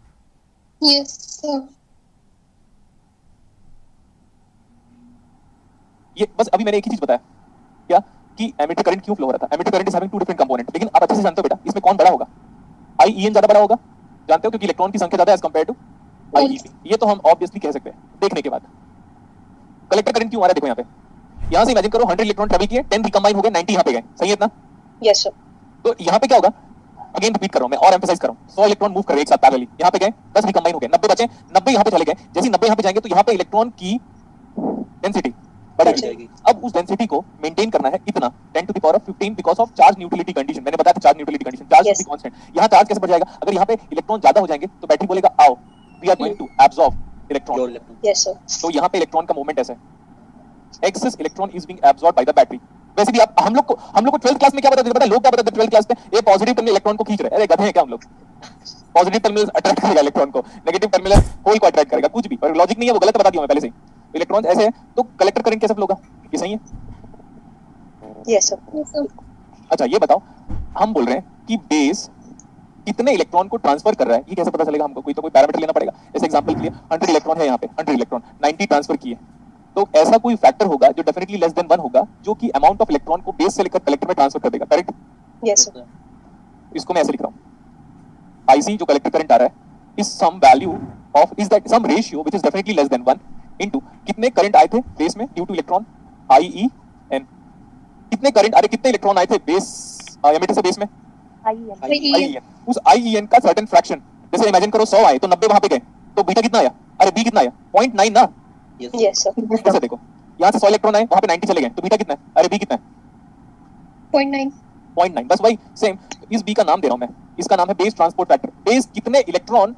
S4: Yes, sir.
S1: ये बस अभी मैंने एक ही चीज बताया, क्या कि एमिटर करंट क्यों फ्लो हो रहा था। Emitter current is having two different component, लेकिन आप अच्छे से जानते हो बेटा इसमें कौन बड़ा होगा, IEN ज्यादा बड़ा होगा, जानते हो, क्योंकि इलेक्ट्रॉन की संख्या ज्यादा है एज कंपेयर टू IEP। ये तो हम ऑब्वियसली कह सकते हैं देखने के बाद। कलेक्टर करंट क्यों आ रहा है, देखो यहाँ पे, यहाँ से इमेजिन करो 100 इलेक्ट्रॉन ट्रेवल किए, 10 रिकम्बाइन हो गए, 90 यहाँ पे गए, सही है इतना।
S3: Yes, sir.
S1: तो यहाँ पे क्या होगा, अगेन रिपीट कर रहा हूं मैं और एम्फसाइज कर रहा हूं, 100 इलेक्ट्रॉन मूव कर रहे हैं एक साथ पैरेलली, यहाँ पे गए 10 रिकम्बाइन हो गए, 90 बचे, 90 यहाँ पे चले गए। जैसे 90 यहाँ पे जाएंगे तो यहाँ पे इलेक्ट्रॉन की डेंसिटी बढ़ जाएगी। अब उस डेंसिटी को मेंटेन करना है इतना 10 to the power of 15 because of charge neutrality condition. मैंने बताया था charge neutrality condition, charge
S3: Yes.
S1: Should be constant. यहाँ चार्ज कैसे बढ़ जाएगा, अगर यहाँ पे इलेक्ट्रॉन ज्यादा हो जाएंगे तो बैटरी बोलेगा आओ we are going to absorb electron.
S3: Yes, sir.
S1: तो यहाँ पे इलेक्ट्रॉन का मूवमेंट ऐसा है, excess electron is being absorb by the battery. वैसे भी आप हम लोग को 12th क्लास में क्या बताते थे, पता है लोग क्या बताते थे 12th क्लास में, ये पॉजिटिव टर्मिनल इलेक्ट्रॉन को खींच रहे हैं। अरे गधे हैं क्या हम लोग, पॉजिटिव टर्मिनल अट्रैक्ट करेगा इलेक्ट्रॉन को, नेगेटिव टर्मिनल होल को अट्रैक्ट करेगा, कुछ भी, पर लॉजिक नहीं है वो, गलत बता दिया मैं पहले से ही। इलेक्ट्रॉन ऐसे है तो कलेक्टर करंट कैसे फ्लो होगा, ये सही है।
S3: Yes, sir.
S4: Yes, sir.
S1: अच्छा ये बताओ, हम बोल रहे हैं कि बेस कितने इलेक्ट्रॉन को ट्रांसफर कर रहा है, ये कैसे पता चलेगा हमको, कोई तो कोई पैरामीटर लेना पड़ेगा। जैसे एग्जांपल के लिए 100 इलेक्ट्रॉन है यहाँ पे, 100 इलेक्ट्रॉन 90 ट्रांसफर किए, तो ऐसा कोई फैक्टर होगा जो डेफिनेटली लेस देन 1 होगा, जो कि अमाउंट ऑफ इलेक्ट्रॉन को बेस से लेकर कलेक्टर में ट्रांसफर कर देगा, करेक्ट।
S3: Yes, sir.
S1: इसको मैं ऐसे लिख रहा हूँ, IC जो कलेक्टर करंट आ रहा है is some value of, is that some ratio which is definitely less than 1 into कितने करंट आए थे बेस में ड्यू टू इलेक्ट्रॉन IEN। कितने करंट आ रहे, कितने इलेक्ट्रॉन आए थे बेस एमिटर से बेस में IEN, उस IEN का सर्टेन फ्रैक्शन। जैसे इमेजिन करो 100 आए तो 90 वहां पे गए, तो बीटा कितना आया, अरे बी कितना आया 0.9 ना।
S3: Yes, sir.
S1: कैसे देखो, यहाँ से 100 इलेक्ट्रॉन आए वहां पे 90 चले गए, तो बीटा कितना है, अरे बी कितना है
S4: 0.9.
S1: 0.9। बस वही सेम, इस बी का नाम दे रहा हूं मैं, इसका नाम है बेस ट्रांसपोर्ट फैक्टर। बेस कितने इलेक्ट्रॉन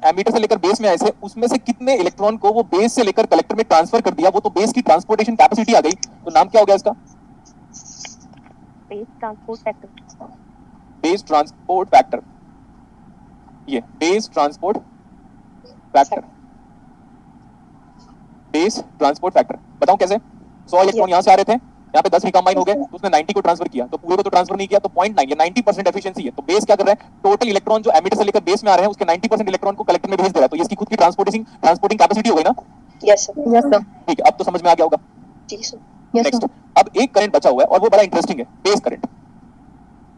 S1: एमिटर से लेकर बेस में आए थे, उसमें से कितने इलेक्ट्रॉन को वो बेस से लेकर कलेक्टर में ट्रांसफर कर दिया, वो तो बेस की ट्रांसपोर्टेशन कैपेसिटी आ गई। तो नाम क्या हो गया इसका,
S6: base transport factor.
S1: Base transport factor, ये base transport factor, base transport factor. बताऊं कैसे, 100 इलेक्ट्रॉन यहाँ से आ रहे थे, यहाँ पे 10 रिकम्बाइन हो गए, तो उसने 90 को ट्रांसफर किया, तो पूरे को तो ट्रांसफर नहीं किया, तो 0.9 ये 90% एफिशिएंसी है। तो बेस क्या कर रहा है, टोटल इलेक्ट्रॉन जो एमिटर से लेकर बेस में आ रहे हैं उसके 90% इलेक्ट्रॉन को कलेक्टर में भेज दे रहा है, तो ये इसकी खुद की ट्रांसपोर्टिंग कैपेसिटी हो गई ना।
S3: Yes, sir.
S4: Yes, sir.
S1: ठीक है, अब तो समझ में आ गया होगा।
S3: जी, sir.
S4: Yes,
S1: next,
S4: sir.
S1: अब एक करंट बचा हुआ है और वो बड़ा इंटरेस्टिंग है, बेस करंट।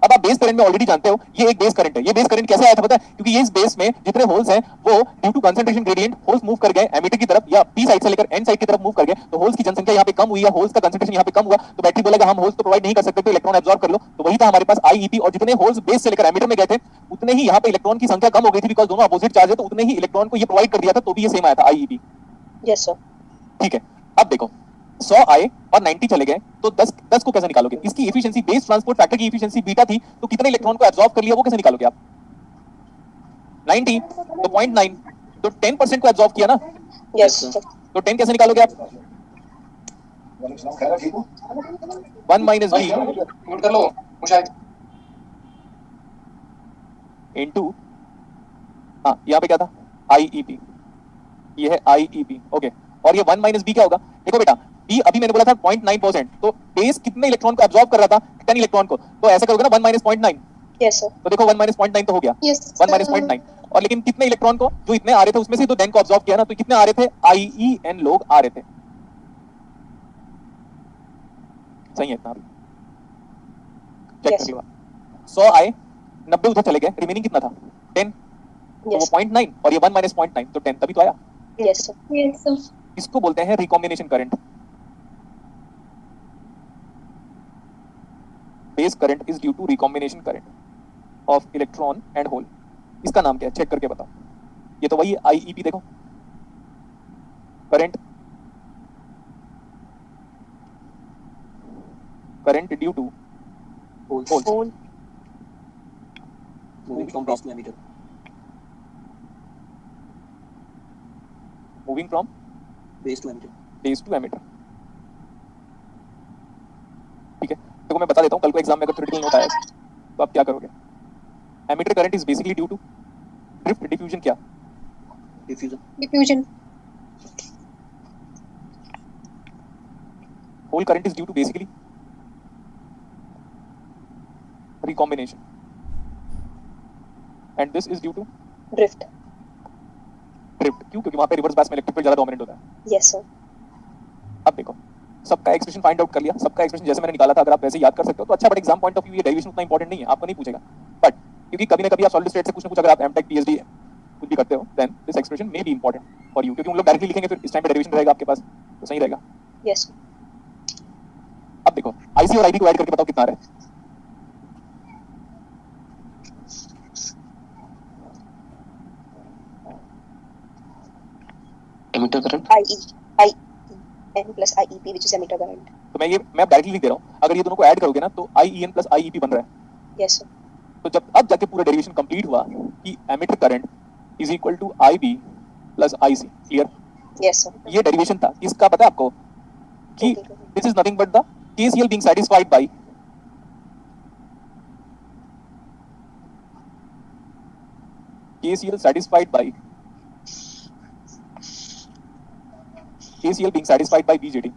S1: अब आप बेस करंट में ऑलरेडी जानते हो, ये एक बेस करंट है। ये बेस करंट कैसे आया था पता है, क्योंकि ये इस बेस में जितने होल्स हैं वो due to concentration gradient holes move कर गए एमिटर की तरफ, या पी साइड से लेकर एन साइड की तरफ मूव कर गए, तो होल्स की जनसंख्या यहाँ पे कम हुई, या होल्स का कंसंट्रेशन यहाँ पे कम हुआ, तो बैटरी बोलेगा हम होल्स तो प्रोवाइड नहीं कर सकते, तो इलेक्ट्रॉन एब्जॉर्ब कर लो। तो वही था हमारे पास IEP, और जितने होल्स बेस से लेकर एमिटर में गए थे उतने ही यहाँ पे इलेक्ट्रॉन की संख्या कम हो गई थी, बिकॉज दोनों अपोजिट चार्ज है, तो उतने ही इलेक्ट्रॉन को ये प्रोवाइड कर दिया था, तो भी ये सेम आया था IEP।
S3: Yes, sir.
S1: ठीक है, अब देखो 100 आए और 90 चले गए, तो 10 को कैसे निकालोगे, इसकी एफिशिएंसी, बेस ट्रांसपोर्ट फैक्टर की एफिशिएंसी बीटा थी, तो कितने इलेक्ट्रॉन को एब्जॉर्ब कर लिया वो कैसे निकालोगे आप, 90 तो 0.9, तो 10% को एब्जॉर्ब किया ना,
S3: Yes, sir.
S1: तो 10 कैसे निकालोगे आप, 1 माइनस बी
S2: नोट कर लो मुशाहिद।
S1: इनटू, हाँ यहाँ पे क्या था IEP, ये है IEP, ओके। और ये 1 माइनस बी क्या होगा, देखो बेटा बी अभी मैंने बोला था 0.9%, तो बेस कितने इलेक्ट्रॉन को एब्जॉर्ब कर रहा था, 10 इलेक्ट्रॉन को, तो ऐसे करोगे ना 1 माइनस 0.9,
S3: Yes, sir.
S1: तो देखो 1 माइनस 0.9 तो हो गया,
S4: Yes,
S1: 1 माइनस
S4: sir.
S1: 0.9, और लेकिन कितने इलेक्ट्रॉन को, जो इतने आ रहे थे उसमें से तो 10 को एब्जॉर्ब किया ना, तो कितने आ रहे थे, IEN लोग आ रहे थे, सही है इतना, चेक
S3: Yes.
S1: कर लो। 100 आए, 90 उधर चले गए, रिमेनिंग कितना था 10, तो वो
S3: Yes.
S1: 0.9 और ये 1 माइनस 0.9, तो 10 तभी तो आया।
S3: Yes, sir.
S4: Yes, sir.
S1: इसको बोलते हैं recombination current. Base current is due to recombination current of electron and hole. इसका नाम क्या है, चेक करके बताओ। ये तो वही IEP, देखो current due to holes,
S6: hole
S5: Moving from base to emitter.
S1: Moving from
S5: Base to emitter.
S1: Base to emitter. ठीक है, देखो मैं बता देता हूँ, कल को एग्जाम में अगर थ्योरेटिकल नोट आया तो आप क्या करोगे। Emitter current is basically due to drift diffusion, क्या
S5: Diffusion.
S4: Diffusion.
S1: Hole current is due to basically recombination. And this is due to
S3: Drift.
S1: Drift. क्यों? क्योंकि वहां पे रिवर्स पास में इलेक्ट्रिक फील्ड ज्यादा डोमिनेंट होता है।
S3: Yes, sir.
S1: अब देखो, सबका एक्सप्रेशन फाइंड आउट कर लिया, सबका एक्सप्रेशन जैसे मैंने निकाला था, अगर आप वैसे याद कर सकते हो तो अच्छा, but exam point of view ये डेरिवेशन उतना इंपॉर्टेंट नहीं है, आपको नहीं पूछेगा। बट क्योंकि कभी ना कभी आप सॉलिड स्टेट से कुछ ना कुछ, अगर आप एमटेक पीएचडी कुछ भी करते हो, then this expression may be important for you, क्योंकि उन लोग डायरेक्टली लिखेंगे, फिर इस टाइम पे डेरिवेशन रहेगा आपके पास, तो सही रहेगा।
S3: Yes, sir.
S1: अब देखो, आईसी और आईबी को ऐड करके बताओ कितना आ रहा है।
S2: Emitter current
S3: IE N plus IEP, which is emitter current.
S1: तो मैं डायरेक्टली लिख दे रहा हूँ, अगर ये दोनों को ऐड करोगे ना तो IEN प्लस IEP बन रहा है।
S3: Yes, sir.
S1: तो जब अब जाके पूरा डेरिवेशन कंप्लीट हुआ कि emitter current is equal to IB plus IC, clear?
S3: Yes, sir.
S1: ये डेरिवेशन था किसका, पता है आपको? कि this is nothing but the KCL being satisfied by KCL satisfied by KCL being satisfied by BJT।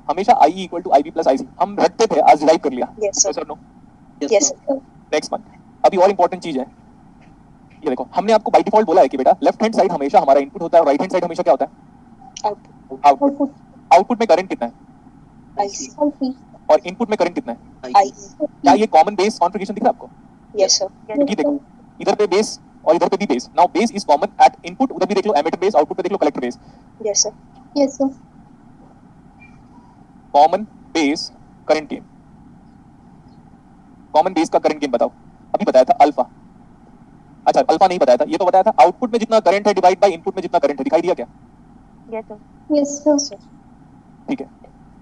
S1: हमेशा IE equal to IB plus IC हम रखते थे, आज डिराइव कर लिया।
S3: Yes, sir.
S1: Sir no.
S3: Yes, sir.
S1: Next one, अभी और important चीज है, ये देखो, हमने आपको बाय डिफॉल्ट बोला है कि बेटा लेफ्ट हैंड साइड हमेशा हमारा इनपुट होता है और राइट हैंड साइड हमेशा क्या होता है?
S3: Output.
S1: आउटपुट। आउटपुट में करंट कितना है
S3: IC.
S4: IC.
S1: और इनपुट में करंट कितना है?
S3: IE.
S1: क्या ये कॉमन बेस कॉन्फ़िगरेशन दिख रहा है आपको?
S3: Yes, sir.
S1: क्योंकि देखो, इधर पे बेस और इधर पे भी base, now base is common at input, उधर भी देख लो एमिटर बेस, आउटपुट पे देख लो collector base.
S3: Yes, sir.
S4: Yes, sir.
S1: Common base current gain, common base का करंट गेन बताओ। अभी बताया था अल्फा, अच्छा अल्फा नहीं बताया था, ये तो बताया था आउटपुट में जितना करंट है डिवाइड बाय इनपुट में जितना करंट है, दिखाई दिया क्या?
S3: Yes, sir.
S4: Yes, sir.
S1: ठीक है,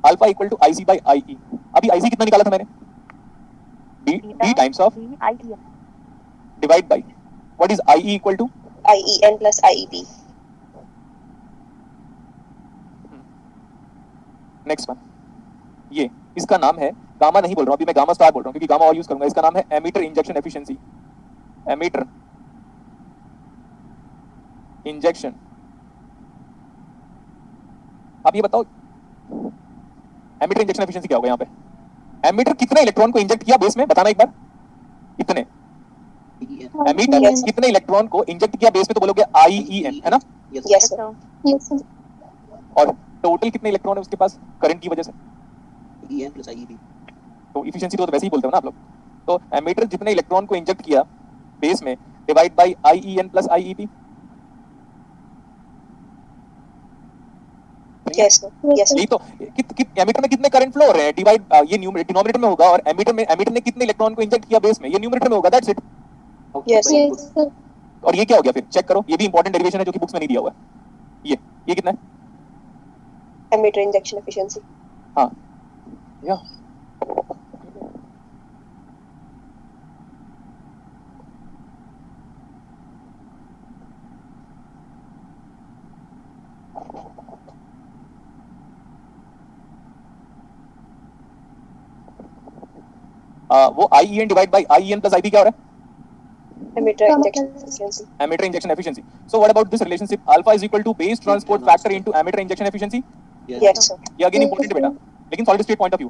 S1: alpha equal to IC by IE। अभी IC कितना निकाला था मैंने? B times of divide by what is IE equal to?
S3: IEN plus IEP.
S1: Next one, ये इसका नाम है, गामा नहीं बोल रहा हूं अभी, मैं गामा स्टार बोल रहा हूं क्योंकि गामा और यूज करूंगा। इसका नाम है emitter injection efficiency. Emitter injection, अब ये बताओ एमीटर इंजेक्शन एफिशिएंसी क्या होगा यहाँ पे? एमीटर कितने इलेक्ट्रॉन को इंजेक्ट किया बेस में, बताना एक बार। कितने एमीटर
S3: Yes.
S1: कितने इलेक्ट्रॉन को इंजेक्ट किया बेस में, तो बोलोगे IEN, है ना?
S3: Yes, sir.
S4: Yes, sir.
S1: और टोटल कितने इलेक्ट्रॉन है उसके पास करंट की वजह से?
S5: EN plus IEP.
S1: तो इफिशिएंसी तो वैसे ही बोलते हो ना आप लोग। तो एमीटर जितने इलेक्ट्रॉन को इंजेक्ट किया बेस में divide by IEN plus IEP।
S3: Yes, sir. Yes, sir.
S1: यही तो, एमीटर में कितने करंट फ्लो हो रहे हैं डिवाइड, ये डिनोमिनेटर में होगा, और एमीटर ने कितने इलेक्ट्रॉन को इंजेक्ट किया बेस में, ये न्यूमरेटर में होगा, that's it.
S3: Yes, sir.
S4: Yes, sir.
S1: और ये क्या हो गया फिर, चेक करो, ये भी इंपॉर्टेंट डेरिवेशन है जो कि बुक्स में नहीं दिया हुआ है। ये कितना है?
S3: Emitter injection efficiency.
S1: हाँ, या वो IEN divide by IEN plus IB क्या हो रहा है?
S3: Emitter injection efficiency.
S1: Emitter injection efficiency. So what about this relationship? Alpha is equal to base transport factor into emitter injection efficiency.
S3: Yes, sir.
S1: ये again important है बेटा, लेकिन solid state point of view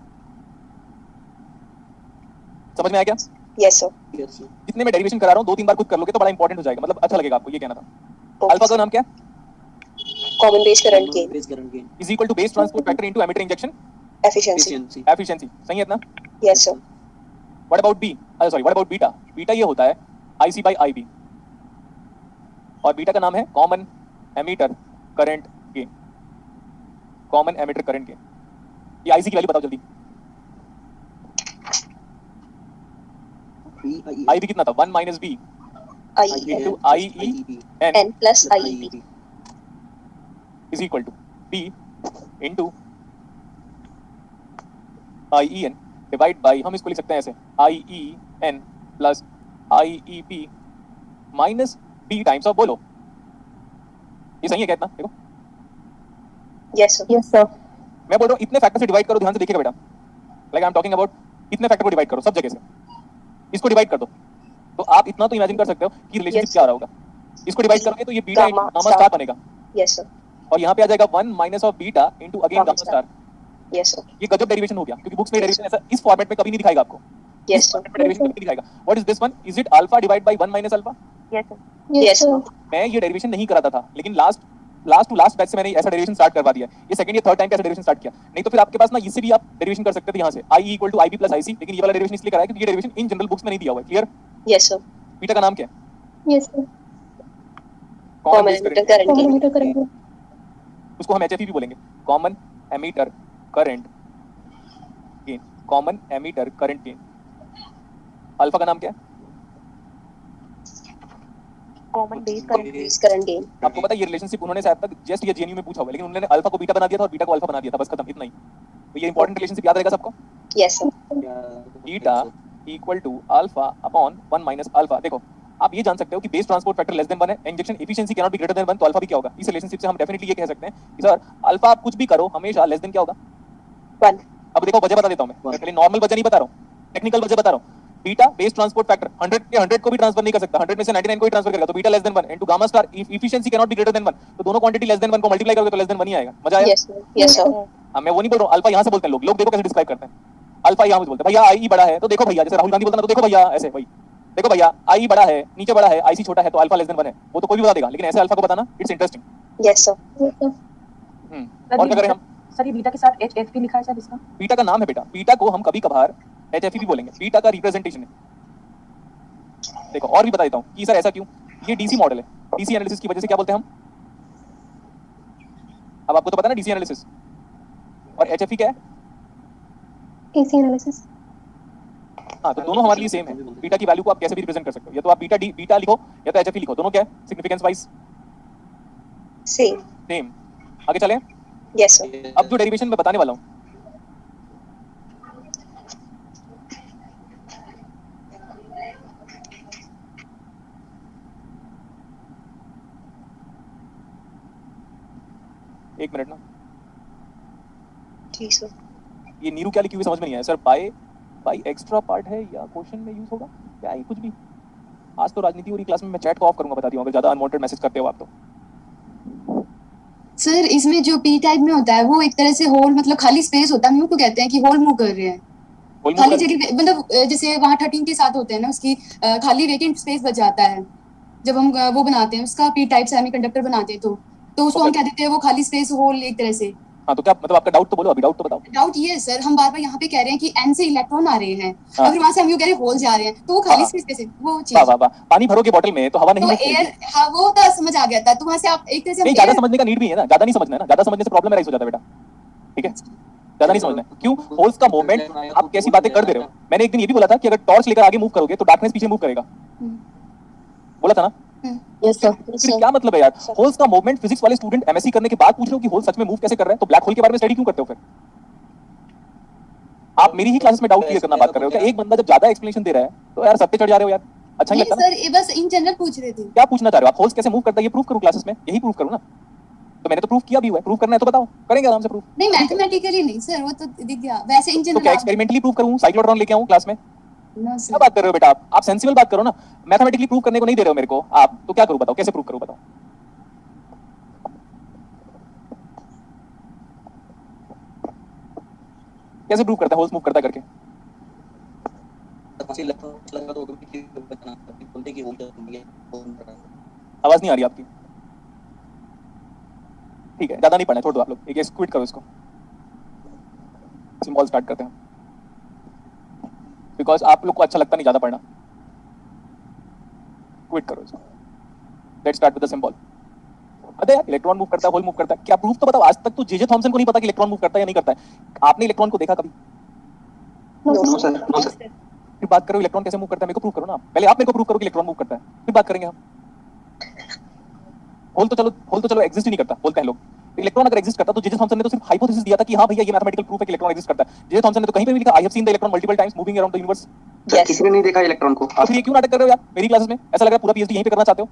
S1: समझ में आया क्या?
S3: Yes, sir.
S5: Yes, sir.
S1: जितने मैं डेरिवेशन करा रहा हूँ 2-3 बार खुद कर लोगे तो बड़ा इंपॉर्टेंट हो जाएगा, मतलब अच्छा लगेगा आपको। ये कहना था।
S3: Okay,
S1: अल्फा का
S3: sir.
S1: नाम क्या है?
S3: Common base current gain.
S5: Base current gain.
S1: Is equal to base transport factor into emitter injection
S3: Efficiency.
S5: Efficiency.
S1: Efficiency. सही है इतना?
S3: Yes, sir.
S1: What about B, sorry what about beta? Beta ये होता है IC बाय IB, और beta का नाम है common emitter current gain. Common emitter current gain. ये IC की वैल्यू बताओ जल्दी।
S5: BIE.
S1: IB कितना था? 1 minus B
S3: IEN.
S1: into IEN
S3: N plus IEP.
S1: is equal to B into IEN divide by, हम इसको लिख सकते हैं ऐसे, IEN plus IEP minus B times of, बोलो ये सही है क्या इतना? देखो
S3: Yes, sir.
S4: Yes, sir.
S1: मैं बोल रहा हूँ इतने फैक्टर से डिवाइड करो, ध्यान से देखिएगा बेटा, like I am talking about इतने फैक्टर को डिवाइड करो सब जगह से, इसको डिवाइड कर दो, तो आप इतना तो इमेजिन कर सकते हो कि रिलेशनशिप
S3: Yes.
S1: क्या आ रहा होगा। इसको डिवाइड करोगे तो ये beta
S3: Gamma
S1: gamma
S3: star.
S1: Star बनेगा,
S3: Yes, sir.
S1: और यहाँ पे आ जाएगा 1 minus of beta into again
S3: Gamma
S1: gamma star.
S3: Yes, sir.
S1: ये गजब डेरिवेशन हो गया, क्योंकि बुक्स में डेरिवेशन ऐसा इस फॉर्मेट में कभी नहीं दिखाएगा आपको।
S3: Yes,
S1: इस
S3: sir.
S1: फॉर्मेट में डेरिवेशन कभी नहीं दिखाएगा। What is this one? Is it alpha divide by 1 minus alpha?
S6: Yes, sir.
S4: Yes,
S3: Yes,
S4: sir.
S3: sir.
S1: मैं ये डेरिवेशन नहीं कराता था, लेकिन लास्ट टू लास्ट बैच से मैंने ऐसा डेरिवेशन स्टार्ट करवा दिया। ये सेकंड या थर्ड टाइम कैसा डेरिवेशन स्टार्ट किया। नहीं तो फिर आपके पास ना इससे भी आप डेरिवेशन कर सकते थे यहाँ से I = IB + IC, लेकिन ये वाला डेरिवेशन इसलिए कराया क्योंकि ये डेरिवेशन इन जनरल बुक्स में नहीं दिया हुआ है। क्लियर?
S3: Yes, sir.
S1: बीटा का नाम क्या है?
S4: Yes, sir.
S1: Common
S3: Common emitter current
S4: Common
S3: gain.
S4: emitter current.
S1: उसको हम HFE भी बोलेंगे, common emitter current gain. Common emitter current gain. Alpha का नाम क्या है?
S6: Common base current.
S3: Base current gain.
S1: आपको पता है ये रिलेशनशिप उन्होंने शायद तक जस्ट ये जेएनयू में पूछा हुआ है, लेकिन उन्होंने अल्फा को बीटा बना दिया था और बीटा को अल्फा बना दिया था, बस खत्म, इतना ही। तो ये इंपॉर्टेंट रिलेशनशिप याद रहेगा सबको।
S3: Yes, sir.
S1: Beta = alpha upon 1 - alpha. देखो आप ये जान सकते हो कि base transport factor less than 1 है, injection efficiency can not be greater than 1, तो अल्फा भी क्या होगा? इस रिलेशनशिप से हम डेफिनेटली ये कह सकते हैं कि सर अल्फा आप कुछ भी करो हमेशा लेस देन क्या होगा?
S3: 1.
S1: अब देखो वजह बता देता हूं मैं पहले नॉर्मल वजह नहीं बता रहा हूं, टेक्निकल वजह बता रहा हूं। बीटा बेस ट्रांसपोर्ट फैक्टर 100 के 100 को भी ट्रांसफर नहीं कर सकता, 100 में से 99 को ही ट्रांसफर करेगा, तो beta less than 1 into gamma star efficiency can not be greater than 1, तो दोनों क्वांटिटी लेस देन 1 को मल्टीप्लाई करोगे तो लेस देन 1 ही आएगा। मजा आया?
S3: Yes, sir. Yes, sir.
S1: अब मैं वो नहीं बोल रहा हूं, अल्फा यहां से बोलते हैं लोग देखो कैसे डिस्क्राइब करते हैं। अल्फा यहां से बोलते हैं भैया आई बड़ा है, तो देखो भैया, जैसे राहुल गांधी बोलता है तो देखो भैया, ऐसे भाई देखो भैया आई बड़ा है, नीचे बड़ा है, आईसी छोटा है, तो अल्फा लेस देन 1 है। वो तो कोई भी बता देगा, लेकिन ऐसे अल्फा को बताना it's interesting.
S3: Yes, sir.
S4: Yes, sir.
S1: और क्या करें हम?
S6: सर ये बीटा के साथ HFP लिखा है सर इसका?
S1: बीटा का नाम है बेटा, बीटा को हम कभी कभार HFE भी बोलेंगे, बीटा का रिप्रेजेंटेशन है। देखो और भी बता देता हूं कि सर ऐसा क्यों, ये डीसी मॉडल है, डीसी एनालिसिस की वजह से क्या बोलते हैं हम? अब आपको तो पता है ना डीसी एनालिसिस, और HFE क्या है?
S4: AC analysis.
S1: हाँ, तो दोनों हमारे लिए सेम है। बीटा की वैल्यू को आप कैसे भी रिप्रेजेंट कर सकते हो, या तो आप बीटा लिखो या तो HFE लिखो, दोनों क्या है सिग्निफिकेंस वाइज?
S3: Same.
S1: सेम। आगे चलें।
S3: Yes, sir.
S1: अब जो डेरिवेशन मैं बताने वाला हूँ, एक मिनट ना,
S3: ठीक सर।
S1: ये नीरू क्या लिखी हुई समझ में नहीं आया सर। बाय एक्स्ट्रा पार्ट है या क्वेश्चन में यूज होगा क्या? ये कुछ भी। आज तो राजनीति हो रही क्लास में, मैं चैट को ऑफ करूंगा, बता दिया, अगर ज्यादा अनवांटेड मैसेज करते हो आप तो।
S7: सर इसमें जो पी टाइप में होता है वो एक तरह से होल, मतलब खाली स्पेस होता है, हम लोग को कहते हैं कि होल मूव कर रहे हैं, खाली जगह, मतलब जैसे वहाँ 13 के साथ होते हैं ना, उसकी खाली वेकेंट स्पेस बच जाता है जब हम वो बनाते हैं उसका पी टाइप सेमीकंडक्टर बनाते हैं, तो उसको हम कह देते हैं वो खाली स्पेस होल एक तरह से।
S1: हाँ, तो क्या मतलब आपका डाउट तो बोलो, अभी डाउट तो बताओ।
S7: डाउट ये है सर, हम बार बार यहाँ पे कह रहे हैं कि एन से इलेक्ट्रॉन आ रहे हैं,
S1: हाँ।
S7: अगर वहाँ से हम यूं कह रहे हैं होल जा रहे हैं, तो वो खाली स्पेस कैसे, वो
S1: वाह
S7: चीज,
S1: वाह वाह, पानी भरोगे बोतल में तो हवा नहीं
S7: तो
S1: move करेगी।
S7: एयर, हाँ वो तो समझ आ गया था, तो वहाँ से आप एक तरह से
S1: नहीं, ज्यादा समझने का नीड भी है ना, ज्यादा नहीं समझना है ना, ज्यादा समझने से प्रॉब्लम राइज हो जाता है बेटा, ठीक है? ज्यादा नहीं समझना है। क्यों? होल्स का मूवमेंट, आप कैसी बातें कर दे रहे हो। मैंने एक दिन ये भी बोला था कि अगर टॉर्च लेकर आगे मूव करोगे तो डार्कनेस पीछे मूव करेगा, बोला था ना?
S3: Yes sir.
S1: फिर क्या मतलब है यार, होल्स का मूवमेंट फिजिक्स वाले स्टूडेंट एमएससी करने के बाद पूछ रहे हो कि होल सच में मूव कैसे कर रहा है, तो ब्लैक होल के बारे में स्टडी क्यों करते हो फिर? आप मेरी ही क्लासेस में डाउट क्लियर करना बात कर रहे हो क्या? एक बंदा जब ज्यादा एक्सप्लेनेशन दे रहा है तो यार सब पे चढ़ जा रहे हो यार, अच्छा नहीं लगता ना?
S7: सर ये बस इन जनरल पूछ रहे थे।
S1: क्या पूछना चाह रहे हो आप? होल्स कैसे मूव करता है ये प्रूफ करूं क्लासेस में? यही प्रूफ करूं ना, तो मैंने तो प्रूफ किया भी हुआ है। प्रूफ करना है तो बताओ, करेंगे आराम से प्रूफ।
S7: नहीं मैथमेटिकली नहीं सर, वो तो दिख गया, वैसे इन
S1: तो
S7: जनरल
S1: क्या एक्सपेरिमेंटली प्रूफ करूं, साइक्लोट्रॉन लेके आऊं क्लास में?
S7: नो
S1: क्या
S7: सर।
S1: बात कर रहे हो बेटा आप सेंसिबल बात करो ना। मैथमेटिकली प्रूफ करने को नहीं दे रहे हो मेरे को आप, तो क्या करूं बताओ, कैसे प्रूफ करूं बताओ? कैसे प्रूफ करता है होल्स मूव करता है करके? आवाज नहीं आ रही आपकी, ठीक है, ज्यादा नहीं पढ़ना, छोड़ दो आप लोग, एक क्विट करो इसको, सिंबल स्टार्ट करते हैं, बिकॉज आप लोग को अच्छा लगता नहीं ज्यादा पढ़ना। क्विट करो इसको, let's start with the symbol. अरे यार, इलेक्ट्रॉन मूव करता है, होल मूव करता है, क्या प्रूफ तो बताओ। आज तक तो जे थॉमसन को नहीं पता कि इलेक्ट्रॉन मूव करता है या नहीं करता है। आपने इलेक्ट्रॉन को देखा कभी?
S5: No sir.
S1: फिर बात करो इलेक्ट्रॉन कैसे मूव करता है, मेरे को प्रूफ करो ना। पहले आप मेरे को प्रूफ करो कि इलेक्ट्रॉन मूव करता है, फिर बात करेंगे हम। होल तो चलो एग्जिस्ट ही नहीं करता बोलते हैं लोग। इलेक्ट्रॉन अगर एग्जिस्ट करता तो जे थॉमसन ने तो सिर्फ हाइपोथेसिस दिया था कि हाँ भैया ये मैथमेटिकल प्रूफ है कि इलेक्ट्रॉन एग्जिस्ट करता है। जे थॉमसन ने तो कहीं पे भी लिखा I have seen the electron multiple times moving around the universe.
S5: किसी ने नहीं देखा इलेक्ट्रॉन को।
S1: तो फिर ये क्यों नाटक कर रहे हो यार मेरी क्लासेस में? ऐसा लग रहा है पूरा पीएचडी यहीं पे करना चाहते हो।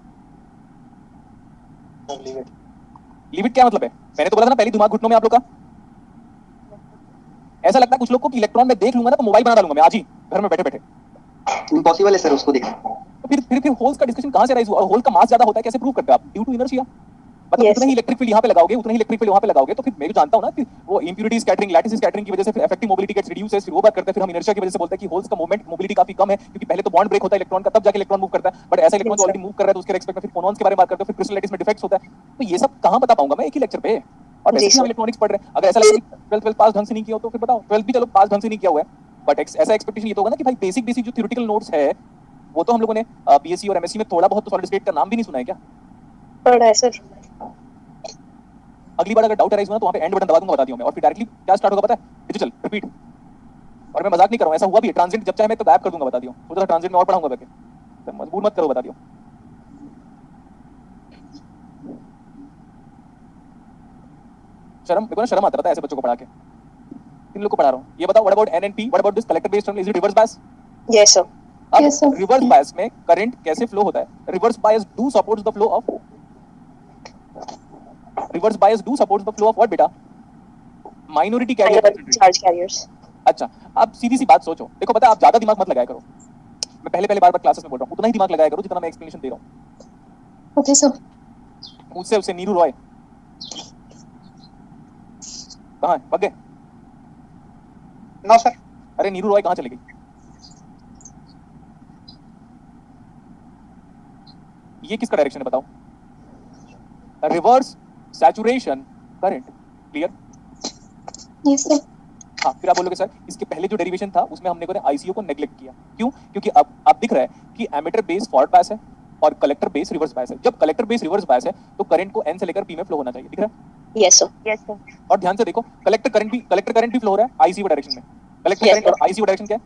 S1: लिमिट क्या मतलब है? मैंने तो बोला था ना पहले, दिमाग घुटनों में आप लोग का। ऐसा लगता है कुछ लोग को कि इलेक्ट्रॉन में देख लूंगा ना तो मोबाइल बना डालूंगा मैं आज ही घर में बैठे बैठे।
S5: इम्पॉसिबल है सर उसको देखना।
S1: तो फिर होल्स का डिस्कशन कहां से राइज हुआ? और होल का मास ज्यादा होता है कैसे प्रूव करते हो आप? Due to inertia. मतलब
S3: Yes.
S1: उतना ही इलेक्ट्रिक फील्ड यहाँ पे लगाओगे, उतना ही इलेक्ट्रिक फील्ड वहाँ पे लगाओगे, तो फिर मैं भी जानता हूँ ना कि वो इम्प्यूरिटी स्कैटरिंग, लैटिस स्कैटरिंग की वजह से फिर इफेक्टिव मोबिलिटी गेट्स रिड्यूसेस, फिर वो बात करते हैं, फिर हम इनर्शिया की वजह से बोलते हैं कि होल्स का मोमेंट मोबिलिटी काफी कम है, क्योंकि पहले तो बॉन्ड ब्रेक होता है इलेक्ट्रॉन का, तब जाके इलेक्ट्रॉन मूव करता है, बट ऐसा इलेक्ट्रॉन जो ऑलरेडी मूव कर रहा है तो उसके रिस्पेक्ट में फिर फोनॉन्स के बारे में बात करते हैं, फिर क्रिस्टल लैटिस में डिफेक्ट्स होता है। तो ये सब कहाँ बता पाऊंगा मैं एक ही लेक्चर पे? और वैसे
S3: जी
S1: भी हम
S3: सर।
S1: इलेक्ट्रॉनिक्स पढ़ रहे हैं, अगर ऐसा लगे कि 12 पास ढंग से नहीं किया हो तो फिर बताओ, 12 भी चलो पास ढंग से नहीं किया हुआ है, बट ऐसा एक्सपेक्टेशन ये तो होगा ना कि भाई बेसिक बेसिक जो थ्योरेटिकल नोट्स है वो तो हम लोगों ने बीएससी और एमएससी में थोड़ा बहुत तो सॉलिड स्टेट का नाम भी नहीं सुना है क्या?
S3: पढ़ा है सर।
S1: अगली बार अगर डाउट अराइज हुआ तो वहाँ पे एंड बटन दबा दूंगा, बता दिया मैं, और फिर डायरेक्टली क्या स्टार्ट होगा पता है? Digital repeat. और मैं मजाक नहीं कर रहा हूँ, ऐसा हुआ भी है, ट्रांजिट जब चाहे मैं तो गायब कर दूंगा, बता दियो, सोचा था ट्रांजिट में और पढ़ाऊंगा करके, तो मजबूर मत करो, बता दियो। मेरे को ना शर्म आता था ऐसे बच्चों को पढ़ा के, इन लोग को पढ़ा रहा हूँ। ये बताओ what about NNP, what about this collector based term, is it reverse bias?
S3: Yes sir.
S1: अब
S4: Yes, sir.
S1: रिवर्स बायस में करंट कैसे फ्लो होता है? Reverse bias do supports the flow of, reverse bias do supports the flow of what बेटा? Minority carrier.
S3: Charge carriers.
S1: अच्छा, अब सीधी सी बात सोचो, देखो पता है आप ज्यादा दिमाग मत लगाया करो, मैं पहले बार क्लासेस में बोल रहा हूँ, उतना ही दिमाग लगाया करो जितना मैं एक्सप्लेनेशन दे रहा हूँ।
S4: Okay, sir.
S1: उससे नीरू रॉय कहाँ है? भाग गए?
S5: No sir.
S1: अरे नीरू रॉय कहाँ चली गई? ये किसका डायरेक्शन है बताओ? Reverse saturation current. Clear?
S4: Yes, sir.
S1: हाँ, फिर आप बोलोगे सर इसके पहले जो डेरिवेशन था उसमें हमने आईसीओ को नेग्लेक्ट किया, क्यों? क्योंकि अब दिख रहा है कि एमिटर बेस फॉरवर्ड बायस है और कलेक्टर बेस रिवर्स बायस है। जब कलेक्टर बेस रिवर्स बायस है तो करंट को एन से लेकर पी में फ्लो होना चाहिए, दिख रहा है?
S3: Yes sir.
S6: Yes sir.
S1: और ध्यान से देखो, कलेक्टर करंट भी फ्लो हो रहा है आईसीओ डायरेक्शन में। कलेक्टर
S3: Yes,
S1: करंट और आईसीओ डायरेक्शन क्या है?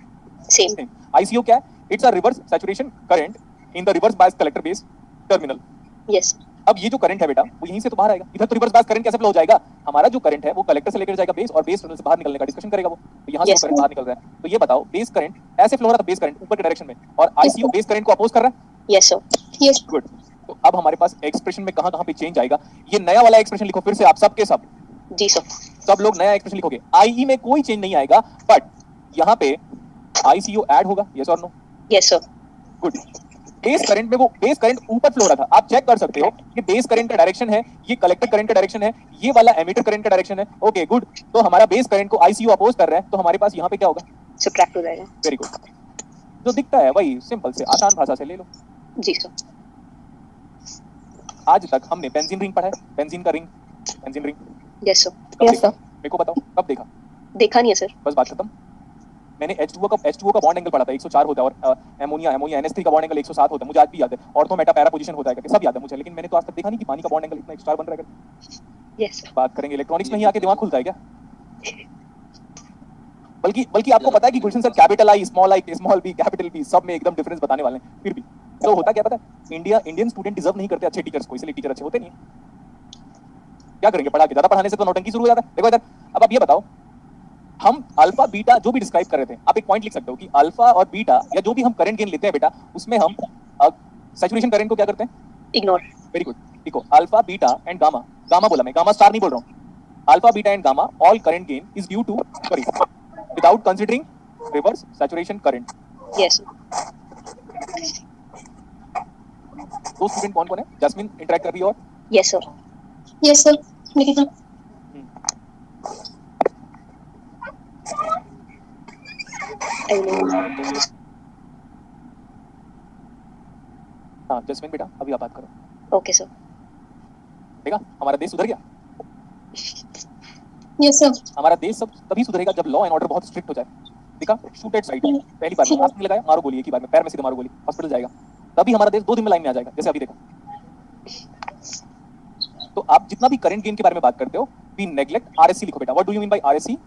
S3: सेम।
S1: आईसीओ क्या है? It's a reverse saturation current in the reverse bias collector base terminal.
S3: Yes.
S1: अब ये जो करंट है बेटा वो यहीं से तो बाहर आएगा, इधर तो रिवर्स बायस करंट कैसे फ्लो हो जाएगा? हमारा जो करंट है वो कलेक्टर से लेकर जाएगा बेस, और बेस टर्मिनल से बाहर निकलने का डिस्कशन करेगा वो, तो यहाँ से
S3: Yes,
S1: वो करंट बाहर निकल रहा है। तो ये बताओ बेस करंट ऐसे फ्लो हो रहा था, बेस करंट ऊपर के डायरेक्शन में, और आईसीओ बेस करंट को अपोज कर रहा है।
S3: Yes sir.
S4: Yes.
S1: गुड। तो अब हमारे पास एक्सप्रेशन में कहां पे चेंज आएगा? ये नया वाला एक्सप्रेशन लिखो फिर से आप सबके सब,
S3: जी सर।
S1: सब लोग नया एक्सप्रेशन लिखोगे। आईई में कोई चेंज नहीं आएगा, बट यहाँ पे आईसीओ ऐड होगा, यस और no?
S3: Yes sir.
S1: Good. Base current में वो बेस करंट ऊपर फ्लो हो रहा था, आप चेक कर सकते हो कि बेस करंट का डायरेक्शन है, ये कलेक्टर करंट का डायरेक्शन है, ये वाला एमिटर करंट का डायरेक्शन है। ओके गुड, तो हमारा बेस करंट को आईसीओ अपोज कर रहा है, तो हमारे पास यहाँ पे क्या होगा?
S3: सब्ट्रैक्ट हो जाएगा।
S1: Very good. जो दिखता है वही सिंपल से आसान भाषा से ले लो।
S3: जी सर।
S1: आज तक हमने बेंजीन रिंग पढ़ा है, बेंजीन का ring, benzene ring
S3: yes sir.
S1: कब
S4: Yes,
S1: देखा?
S4: sir.
S1: मेरे को बताओ कब देखा?
S3: देखा नहीं है सर।
S1: बस बात खत्म। मैंने H2O का बॉन्ड एंगल पढ़ा था 104 होता है, और अमोनिया NH3 का बॉन्ड एंगल 107 होता है, मुझे आज भी याद है। ऑर्थो मेटा पैरा पोजीशन होता है करके सब याद है मुझे, लेकिन मैंने तो आज तक देखा नहीं कि पानी का बॉन्ड एंगल इतना 104 बन रहा है करके।
S3: Yes sir.
S1: बात करेंगे इलेक्ट्रॉनिक्स में ही आके दिमाग खुलता है क्या? बल्कि आपको पता है कि Gulshan sir capital I, small B, capital B सब में एकदम डिफरेंस बताने वाले हैं, फिर भी तो होता क्या पता है? इंडियन स्टूडेंट डिजर्व नहीं करते अच्छे टीचर्स को, इसलिए टीचर अच्छे होते नहीं है। क्या करेंगे पढ़ा के? ज्यादा पढ़ाने से तो नौटंकी शुरू हो जाता है। देखो इधर, अब आप ये बताओ, हम अल्फा बीटा जो भी डिस्क्राइब कर रहे थे, आप एक पॉइंट लिख सकते हो कि अल्फा और बीटा या जो भी हम करंट गेन लेते हैं बेटा, उसमें हम सैचुरेशन करंट को क्या करते हैं?
S3: इग्नोर।
S1: Very good. देखो alpha beta and gamma, gamma बोला मैं, गामा स्टार नहीं बोल रहा हूँ। Alpha beta and gamma all current gain is due to sorry without considering reverse saturation current.
S3: Yes.
S1: दो स्टूडेंट कौन है? जैस्मिन इंटरेक्ट कर रही है, और
S3: yes sir.
S4: Yes, sir. Nikita.
S3: I know.
S1: हाँ जैस्मिन बेटा अभी आप बात करो।
S3: Okay sir.
S1: देखा हमारा देश सुधर गया।
S4: Yes, sir.
S1: हमारा देश सब तभी सुधरेगा जब लॉ एंड ऑर्डर बहुत स्ट्रिक्ट हो जाए। देखा, शूट एट साइट पहली बार में आपने लगाया, मारो गोली एक ही बार में, पैर में सीधे मारो गोली, हॉस्पिटल जाएगा। तभी हमारा देश 2 दिन में लाइन में आ जाएगा, जैसे अभी देखो। तो आप जितना भी करंट गेन के बारे में बात करते हो, वी नेग्लेक्ट आरएससी लिखो बेटा। What do you mean by RSC?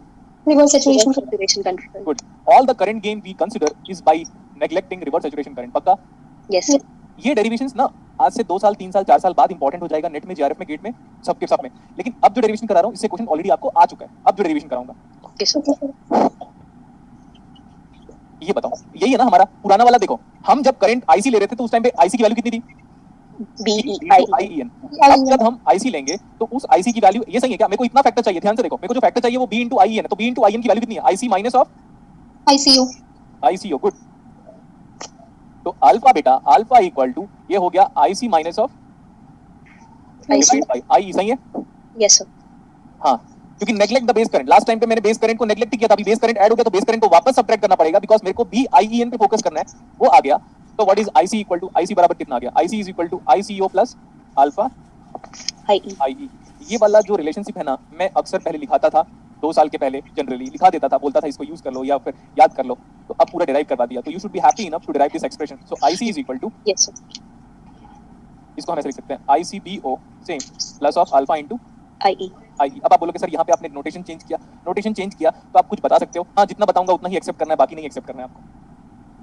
S4: Reverse saturation.
S3: Saturation control.
S1: Good. All the current gain we consider is by neglecting reverse saturation current. पक्का?
S3: यस।
S1: ये डेरिवेशंस ना आज से 2 साल 3 साल 4 साल बाद इंपॉर्टेंट हो जाएगा, नेट में, जीआरएफ में, गेट में, सबके सब में। लेकिन अब जो डेरिवेशन करा रहा हूँ इससे क्वेश्चन ऑलरेडी आपको आ चुका है, अब जो डेरिवेशन कराऊंगा।
S3: Okay sir.
S1: ये बताओ, यही है ना हमारा पुराना वाला? देखो हम जब करंट आईसी ले रहे थे तो उस टाइम पे आईसी की वैल्यू कितनी थी?
S3: BEIEN।
S1: अब जब हम आईसी लेंगे तो उस आईसी की वैल्यू, ये सही है क्या? मेरे को इतना फैक्टर चाहिए, ध्यान से देखो, मेरे को जो फैक्टर चाहिए वो B into IEN है, तो B into IEN की वैल्यू कितनी है? IC minus of
S4: ICU.
S1: ICO। Good. तो alpha beta, alpha equal to ये हो गया IC minus of
S3: I see.
S1: Divide by I, सही है?
S3: Yes, sir.
S1: हाँ, क्योंकि neglect the base current, last time पे मैंने बेस करंट को नेगलेक्ट किया था, अभी बेस करंट ऐड हो गया तो बेस करंट को वापस सब्ट्रैक्ट करना पड़ेगा बिकॉज़ मेरे को भी आईईएन पे फोकस करना है, वो आ गया। तो what is IC equal to, IC बराबर कितना आ गया? IC is equal to ICO plus alpha
S3: IE.
S1: IE. ये वाला जो रिलेशनशिप है ना, मैं अक्सर पहले लिखाता था, 2 साल के पहले जनरली लिखा देता था, बोलता था इसको यूज कर लो या फिर याद कर लो, तो अब पूरा डिराइव करवा दिया। तो you should be happy enough to derive this expression. So IC is equal to,
S3: Yes, sir.
S1: इसको हम ऐसे लिख सकते हैं, ICBO same plus of alpha into
S3: IE.
S1: I. अब आप बोलोगे सर यहाँ पे आपने नोटेशन चेंज किया, नोटेशन चेंज किया तो आप कुछ बता सकते हो? हाँ, जितना बताऊंगा उतना ही एक्सेप्ट करना है, बाकी नहीं एक्सेप्ट करना है आपको।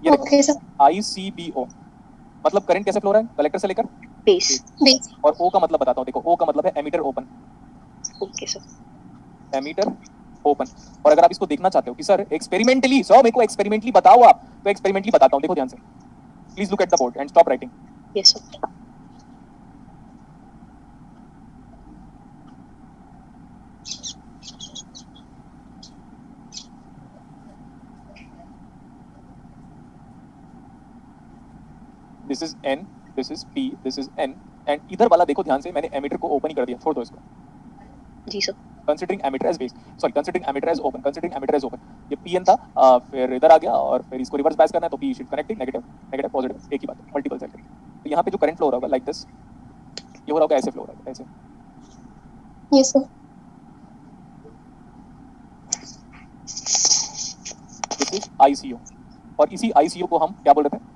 S1: ये देखो,
S4: Okay, sir.
S1: आईसीबीओ मतलब करंट कैसे फ्लो रहा है, कलेक्टर से लेकर,
S3: Base.
S4: Base.
S1: और ओ का मतलब बताता हूँ। देखो, ओ का मतलब है emitter open,
S3: Okay, sir.
S1: Emitter open. और अगर आप इसको देखना चाहते हो कि सर एक्सपेरिमेंटली, सर मेरे को एक्सपेरिमेंटली बताओ आप, तो एक्सपेरिमेंटली बताता हूँ, देखो ध्यान से, please look at the board and stop writing.
S3: Yes, sir.
S1: This is an, this is P, this is an, and इधर वाला देखो ध्यान से, मैंने एमीटर को ओपन ही कर दिया, छोड़ दो इसको।
S3: जी sir.
S1: Considering emitter as base, sorry considering emitter as open, considering emitter as open, ये पीएन था, फिर इधर आ गया और फिर इसको रिवर्स बायस करना है तो P should connecting, negative negative positive, एक ही बात है, मल्टीपल साइड। तो यहाँ पे जो करंट फ्लो हो रहा होगा लाइक दिस, ये हो रहा होगा ऐसे, फ्लो हो रहा है ऐसे।
S4: Yes, sir.
S1: This is ICO, और इसी आईसीओ को हम क्या बोल रहे थे?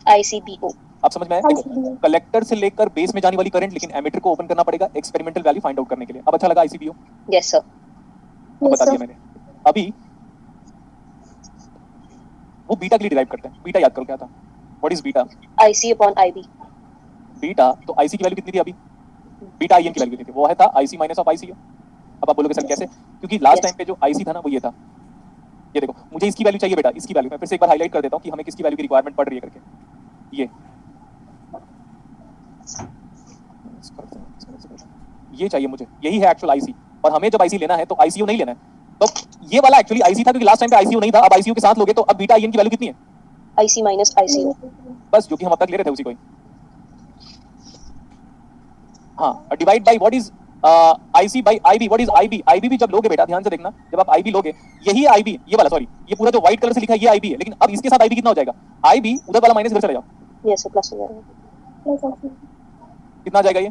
S3: ICBO.
S1: आप समझ में आया? देखो, कलेक्टर से लेकर बेस में जाने वाली करंट, लेकिन एमीटर को ओपन करना पड़ेगा एक्सपेरिमेंटल वैल्यू फाइंड आउट करने के लिए। अब अच्छा लगा आईसीबीओ?
S3: Yes, sir.
S1: तो
S4: Yes,
S1: बता
S4: sir.
S1: दिया मैंने। अभी वो बीटा के लिए डिराइव करते हैं, बीटा याद करो क्या था? What is beta?
S3: IC upon IB.
S1: Beta, तो आईसी की वैल्यू कितनी थी अभी? बीटा आईएन की वैल्यू कितनी थी? वो है था आईसी माइनस ऑफ आईसीओ। अब आप बोलोगे सर कैसे? क्योंकि लास्ट टाइम पे जो आईसी था ना वो ये था, ये देखो, मुझे इसकी वैल्यू चाहिए बेटा, इसकी वैल्यू मैं फिर से एक बार हाईलाइट कर देता हूँ कि हमें किसकी वैल्यू की रिक्वायरमेंट पड़ रही है करके। ये चाहिए मुझे, यही है एक्चुअल आईसी। और हमें जब आईसी लेना है तो आईसीयू नहीं लेना है, तो ये वाला एक्चुअली आईसी था, क्योंकि लास्ट टाइम पे आईसीयू नहीं था, अब आईसीयू के साथ लोगे तो अब बीटा आईएन की वैल्यू कितनी है?
S3: IC minus ICO.
S1: बस, जो कि हम अब तक ले रहे थे उसी को ही। हाँ, divide by what is IC by IB, what is IB? IB भी जब लोगे बेटा, ध्यान से देखना, जब आप आईबी लोगे, यही आईबी, ये वाला, सॉरी, ये पूरा जो व्हाइट कलर से लिखा है ये आईबी है, लेकिन अब इसके साथ आईबी कितना हो जाएगा? आईबी उधर वाला माइनस इधर चले जाओ,
S3: Yes, sir. Plus हो जाएगा.
S4: Plus ICO.
S1: कितना आ जाएगा ये?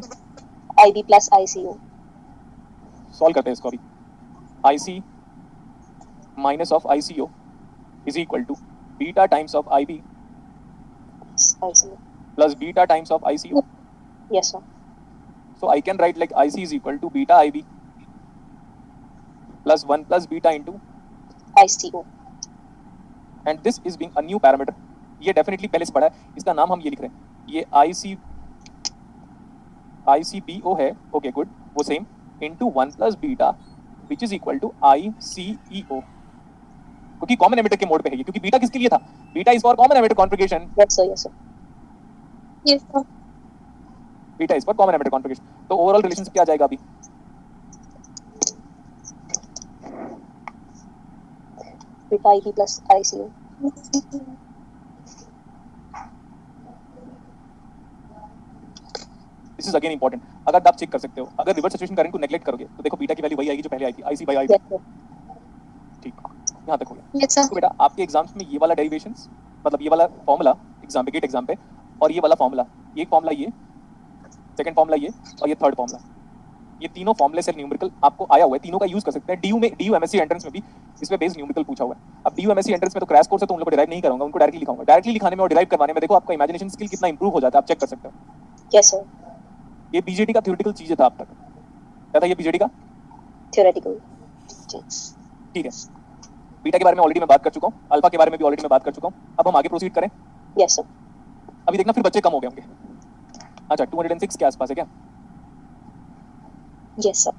S3: IB plus ICO.
S1: सॉल्व करते हैं इसको अभी। IC minus of ICO is equal to beta times of IB
S3: ICO.
S1: Plus beta times of ICO.
S3: Yes, sir.
S1: So I can write like IC is equal to beta IB plus 1 plus beta into,
S3: ICO.
S1: and this is being a new parameter. ये definitely पहले से पढ़ा है, इसका नाम हम ये लिख रहे हैं, ये ICBO है, okay good, वो same into 1 plus beta which is equal to ICEO, क्योंकि कॉमन एमिटर के मोड पे है ये, क्योंकि बीटा किसके लिए था? Beta is for common emitter configuration,
S3: Yes, sir. Yes, sir.
S4: Yes, sir.
S1: Beta is for common emitter configuration. तो ओवरऑल रिलेशनशिप क्या आ जाएगा अभी?
S3: Beta IB plus ICO.
S1: This is again important, अगर आप चेक कर सकते हो, अगर रिवर्स सैचुरेशन करंट को नेगलेक्ट करोगे तो देखो बीटा की वैल्यू वही आएगी जो पहले आई थी, IC by IB.
S3: Yes, sir.
S1: ठीक, यहाँ तक हो गया।
S4: Yes, sir.
S1: तो बेटा आपके एग्जाम्स में ये वाला डेरिवेशंस, मतलब ये वाला फॉर्मूला एग्जाम पे, गेट एग्जाम पे, और ये वाला फॉर्मूला, ये फॉर्मूला, ये सेकंड फॉर्मूला, ये और ये थर्ड फॉर्मूला, ये तीनों फॉर्मूले से न्यूमेरिकल आपको आया हुआ है, तीनों का यूज कर सकते हैं। डीयू में, डीयू एमएससी एंट्रेंस में भी इस पे बेस्ड न्यूमेरिकल पूछा हुआ है। अब डीयू एमएससी एंट्रेंस में तो क्रैश कोर्स है, तो उन लोगों को डिराइव नहीं करूंगा, उनको डायरेक्टली लिखाऊंगा। डायरेक्टली लिखाने में और डिराइव करवाने में देखो आपका इमेजिनेशन स्किल कितना इंप्रूव हो जाता है, आप चेक कर सकते हो।
S3: Yes, sir.
S1: ये बीजेटी का थ्योरेटिकल चीज था अब तक, क्या था ये बीजेटी का?
S3: Theoretical. जी.
S1: ठीक है, बीटा के बारे में ऑलरेडी मैं बात कर चुका हूँ, अल्फा के बारे में भी ऑलरेडी मैं बात कर चुका हूँ। अब हम आगे प्रोसीड करें।
S3: Yes, sir.
S1: अभी देखना फिर बच्चे कम हो गए होंगे। अच्छा, 206 के आसपास है क्या?
S3: Yes, sir.